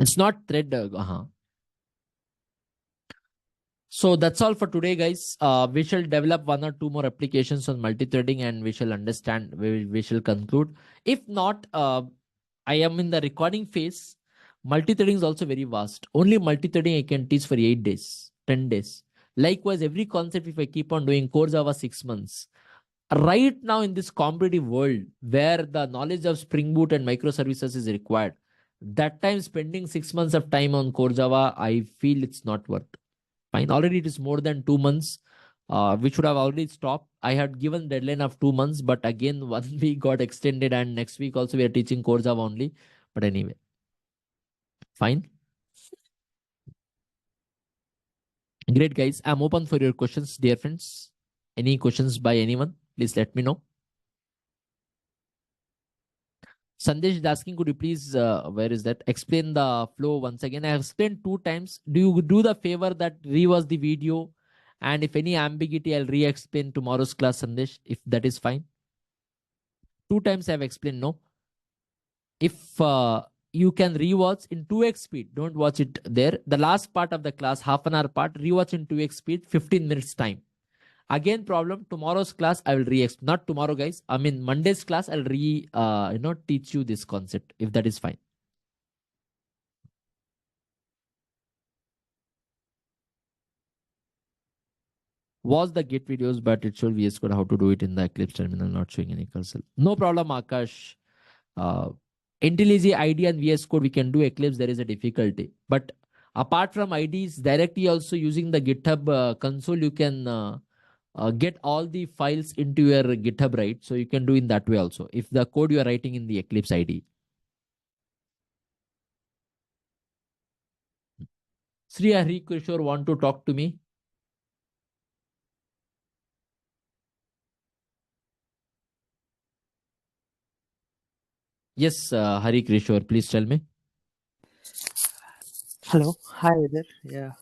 It's not thread. So that's all for today, guys. We shall develop one or two more applications on multi-threading and we shall understand, we shall conclude. If not, I am in the recording phase. Multi-threading is also very vast. Only multi-threading I can teach for 8 days, 10 days. Likewise, every concept, if I keep on doing Core Java 6 months, right now in this competitive world where the knowledge of Spring Boot and microservices is required, that time spending 6 months of time on Core Java, I feel it's not worth. Fine. Already it is more than 2 months. We should have already stopped. I had given deadline of 2 months, but again, 1 week got extended, and next week also we are teaching Core Java only. But anyway, fine. Great, guys. I'm open for your questions, dear friends. Any questions by anyone? Please let me know. Sandesh is asking, could you please, where is that? Explain the flow once again. I have explained 2 times. Do you do the favor that reverse the video? And if any ambiguity, I'll re-explain tomorrow's class, Sandesh, if that is fine. 2 times I've explained, no. If you can rewatch in 2x speed, don't watch it there. The last part of the class, half an hour part, rewatch in 2x speed, 15 minutes time. Again, problem, tomorrow's class, I will re-explain. Not tomorrow, guys. I mean, Monday's class, I'll teach you this concept, if that is fine. Was the Git videos, but it showed VS Code how to do it in the Eclipse terminal, not showing any cursor. No problem, Akash. IntelliJ IDE and VS Code, we can do Eclipse. There is a difficulty. But apart from IDs, directly also using the GitHub console, you can get all the files into your GitHub, right? So you can do in that way also, if the code you are writing in the Eclipse IDE. Sri Hari Kishore want to talk to me? Yes, Hari Kishore, please tell me. Hello, hi there. Yeah.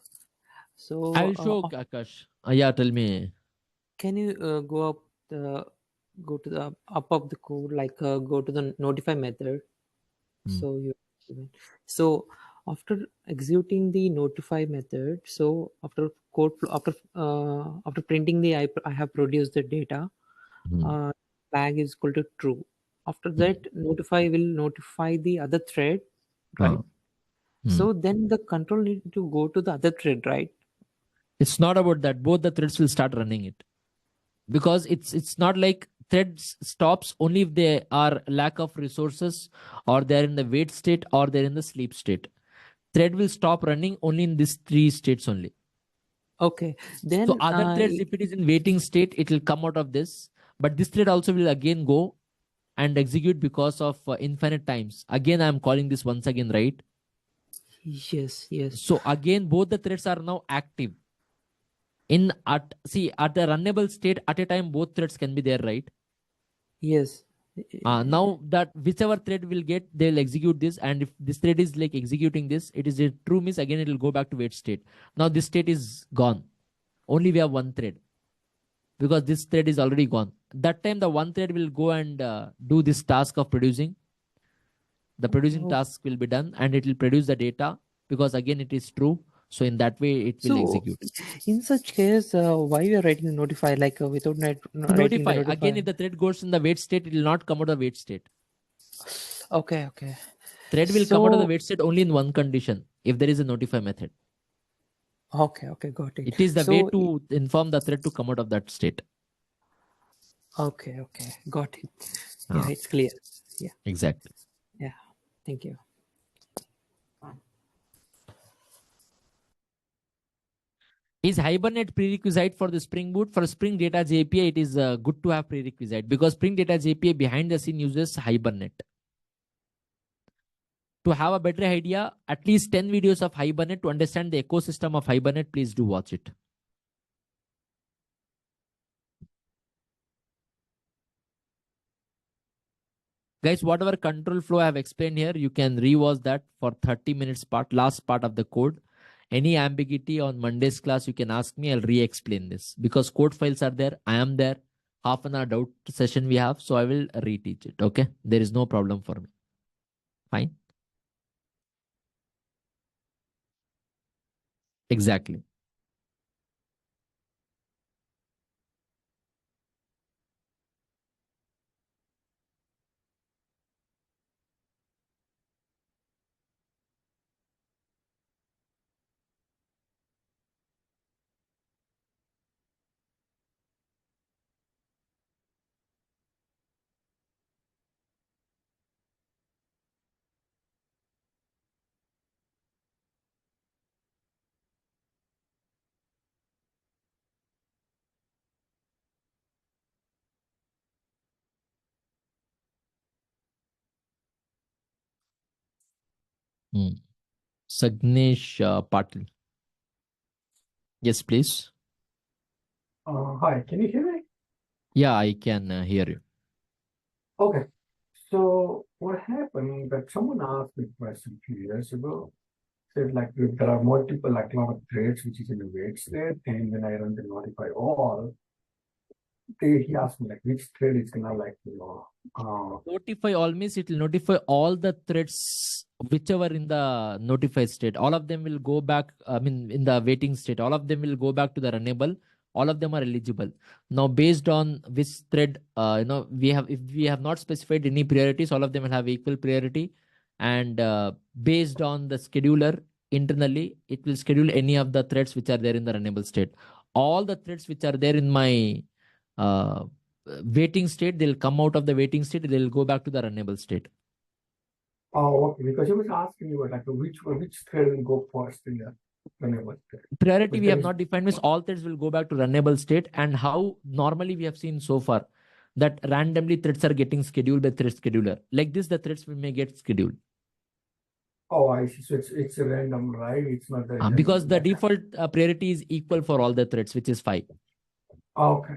So I will show Akash. Yeah, tell me. can you go to the up of the code, like go to the notify method. Hmm. So so after executing the notify method, so after after printing the I have produced the data, Hmm. flag is equal to true. After Hmm. that, notify will notify the other thread, right? Hmm. So then the control need to go to the other thread, right? It's not about that. Both the threads will start running it, because it's not like threads stops only if they are lack of resources, or they're in the wait state, or they're in the sleep state. Thread will stop running only in these 3 states only. Okay, So then other threads, if it is in waiting state, it will come out of this. But this thread also will again go and execute because of infinite times. Again, I'm calling this once again, right? yes, yes, So again, both the threads are now active. At the runnable state at a time, both threads can be there, right? yes. Now that whichever thread will get, they'll execute this. And if this thread is like executing this, it is a true miss. Again, it will go back to wait state. Now this state is gone. Only we have one thread, because this thread is already gone. That time the one thread will go and do this task of producing. The producing Oh, task will be done and it will produce the data, because again it is true. So in that way, it will So execute. in such case, why you are writing notify like without To writing the notify, notify? again, if the thread goes in the wait state, it will not come out of the wait state. Okay, okay. Thread will come out of the So wait state only in one condition, if there is a notify method. okay, okay, got it. It is the way So to inform the thread to come out of that state. okay, okay, got it. Yeah, it's clear. Yeah, Exactly. yeah. Thank you. Is Hibernate prerequisite for the Spring Boot? For Spring Data API, it is good to have prerequisite because Spring Data API behind the scene uses Hibernate. To have a better idea, at least 10 videos of Hibernate to understand the ecosystem of Hibernate, please do watch it. Guys, whatever control flow I have explained here, you can rewatch that for 30 minutes last part of the code. Any ambiguity on Monday's class, you can ask me. I'll re-explain this because code files are there. I am there. Half an hour doubt session we have. So I will reteach it. Okay. There is no problem for me. Fine. Exactly. Sagnesh Patil. Yes, please. Hi, can you hear me? Yeah, I can hear you. Okay. So what happened that someone asked me a question a few years ago, said like if there are multiple like lot of threads which is in a wait state, and when I run the notify all, he asked me like which thread is gonna Notify all means it will notify all the threads whichever in the notify state. All of them will go back. I mean, in the waiting state, all of them will go back to the runnable. All of them are eligible. Now, based on which thread, we have, if we have not specified any priorities, all of them will have equal priority. And based on the scheduler internally, it will schedule any of the threads which are there in the runnable state. All the threads which are there in my uh, waiting state, they'll come out of the waiting state, they'll go back to the runnable state. Oh, okay. Because he was asking me like which thread will go first in the runnable thread. Priority But we there have is- not defined means all threads will go back to runnable state, and how normally we have seen so far that randomly threads are getting scheduled by thread scheduler. Like this, the threads may get scheduled. Oh, I see. So it's a random, right? It's not the Because the default priority is equal for all the threads, which is 5. Okay.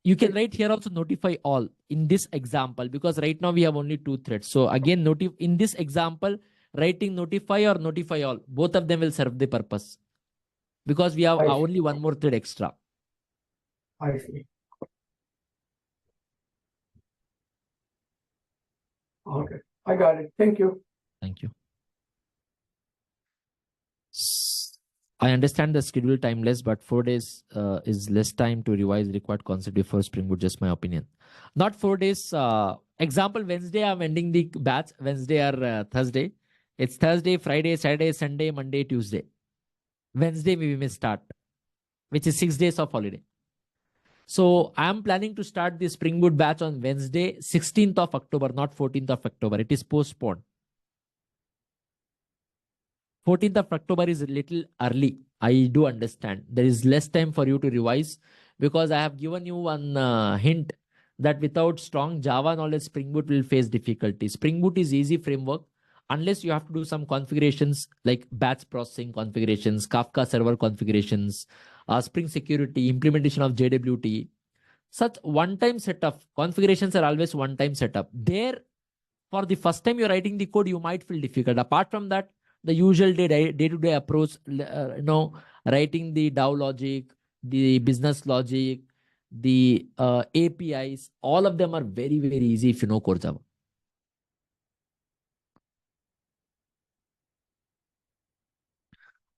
You can write here also notify all in this example, because right now we have only 2 threads. So again, in this example, writing notify or notify all, both of them will serve the purpose because we have I see. only one more thread extra. I see. Okay. I got it. Thank you. Thank you. I understand the schedule timeless, but 4 days is less time to revise required concept before Spring Boot. Just my opinion. Not 4 days. Example, Wednesday, I'm ending the batch. Wednesday or Thursday. It's Thursday, Friday, Saturday, Sunday, Monday, Tuesday. Wednesday, we may start, which is 6 days of holiday. So I'm planning to start the Spring Boot batch on Wednesday, 16th of October, not 14th of October. It is postponed. 14th of October is a little early. I do understand. There is less time for you to revise because I have given you one hint that without strong Java knowledge, Spring Boot will face difficulty. Spring Boot is easy framework unless you have to do some configurations like batch processing configurations, Kafka server configurations, Spring security, implementation of JWT. Such one-time setup configurations are always one-time setup. There, for the first time you're writing the code, you might feel difficult. Apart from that, the usual day-to-day approach, writing the DAO logic, the business logic, the APIs, all of them are very, very easy if you know core Java.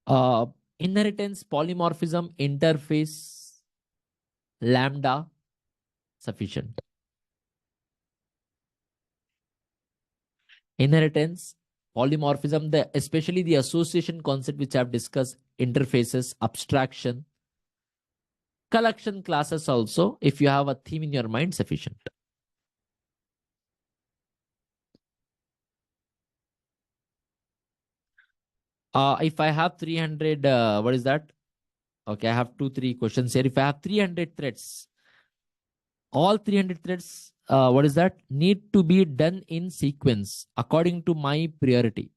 Uh, Inheritance, polymorphism, interface, lambda, sufficient. Inheritance, polymorphism, especially the association concept which I've discussed, interfaces, abstraction, collection classes also, if you have a theme in your mind, sufficient. If I have 300, what is that? Okay, I have 3 questions here. If I have 300 threads, all 300 threads, what is that? Need to be done in sequence according to my priority.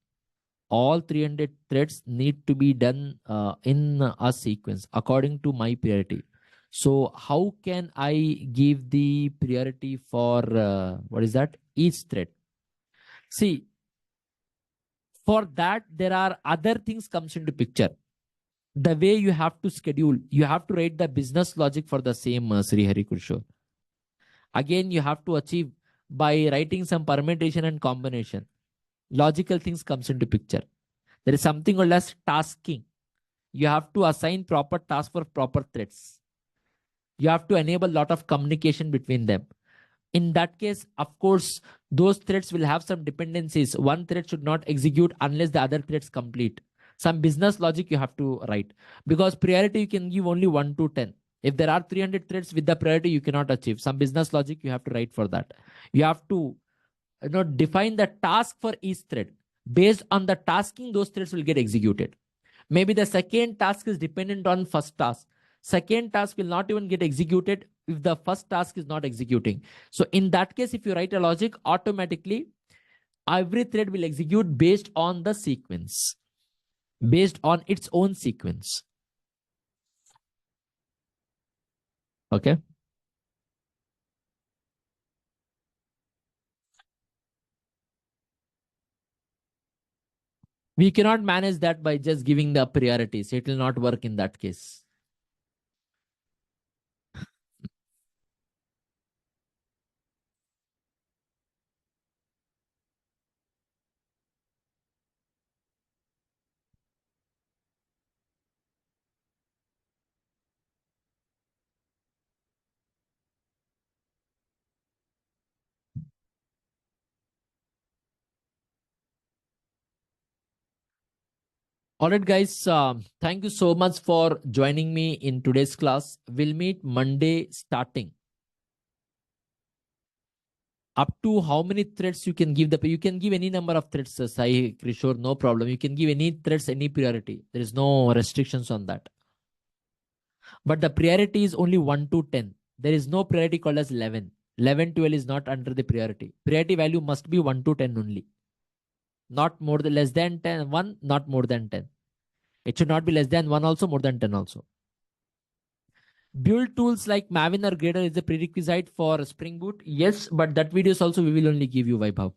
All 300 threads need to be done in a sequence according to my priority. So how can I give the priority for, what is that? Each thread. See, for that, there are other things comes into picture. The way you have to schedule, you have to write the business logic for the same Sri Hari Kishore. Again, you have to achieve by writing some permutation and combination. Logical things comes into picture. There is something called as tasking. You have to assign proper task for proper threads. You have to enable a lot of communication between them. In that case, of course, those threads will have some dependencies. One thread should not execute unless the other threads complete. Some business logic you have to write, because priority you can give only 1 to 10. If there are 300 threads with the priority, you cannot achieve. Some business logic you have to write for that. You have to define the task for each thread. Based on the tasking, those threads will get executed. Maybe the second task is dependent on first task. Second task will not even get executed if the first task is not executing. So in that case, if you write a logic, automatically every thread will execute based on the sequence, based on its own sequence. Okay. We cannot manage that by just giving the priorities. It will not work in that case. All right, guys. Thank you so much for joining me in today's class. We'll meet Monday starting. Up to how many threads you can give you can give any number of threads, Sai Kishore, no problem. You can give any threads, any priority. There is no restrictions on that. But the priority is only 1 to 10. There is no priority called as 11. 11, 12 is not under the priority. Priority value must be 1 to 10 only. Not more than less than 10, 1, not more than 10. It should not be less than 1 also, more than 10 also. Build tools like Maven or Gradle is a prerequisite for Spring Boot. Yes, but that videos also we will only give you, Vaibhav.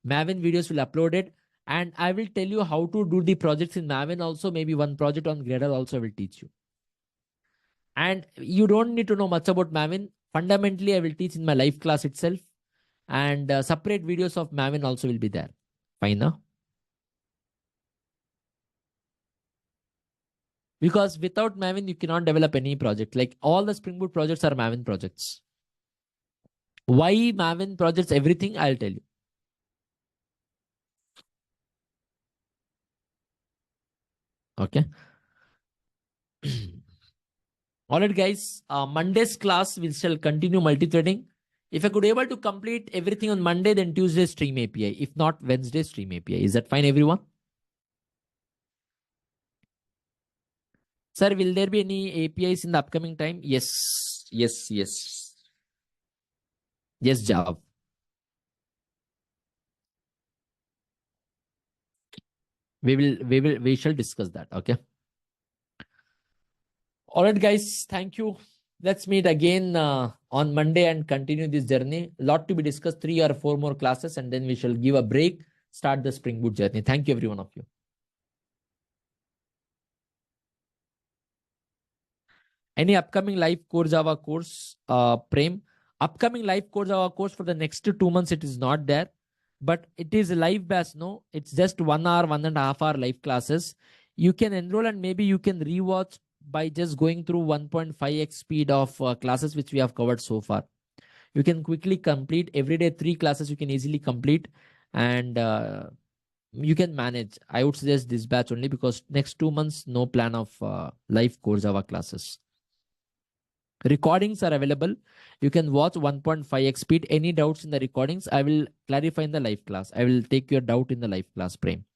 Maven videos will upload it, and I will tell you how to do the projects in Maven also. Maybe one project on Gradle also I will teach you. And you don't need to know much about Maven. Fundamentally, I will teach in my live class itself, and separate videos of Maven also will be there. Fine, now? Because without Maven, you cannot develop any project. Like all the Spring Boot projects are Maven projects. Why Maven projects, everything I'll tell you. Okay. All right, guys. Monday's class will still continue multi-threading. If I could able to complete everything on Monday, then Tuesday Stream API. If not, Wednesday Stream API. Is that fine, everyone? Sir, will there be any APIs in the upcoming time? Yes. Yes, yes. Yes, Java. We shall discuss that. Okay. All right, guys. Thank you. Let's meet again on Monday and continue this journey. A lot to be discussed, 3 or 4 more classes, and then we shall give a break, start the Spring Boot journey. Thank you, every one of you. Any upcoming live core Java course, Prem? Upcoming live core Java course for the next 2 months, it is not there, but it is a live batch. No, it's just 1 hour, 1.5 hour live classes. you can enroll and maybe you can rewatch by just going through 1.5x speed of classes which we have covered so far. You can quickly complete every day 3 classes. You can easily complete, and you can manage. I would suggest this batch only because next 2 months no plan of live core Java classes. Recordings are available. You can watch 1.5x speed. Any doubts in the recordings, I will clarify in the live class. I will take your doubt in the live class, Prem.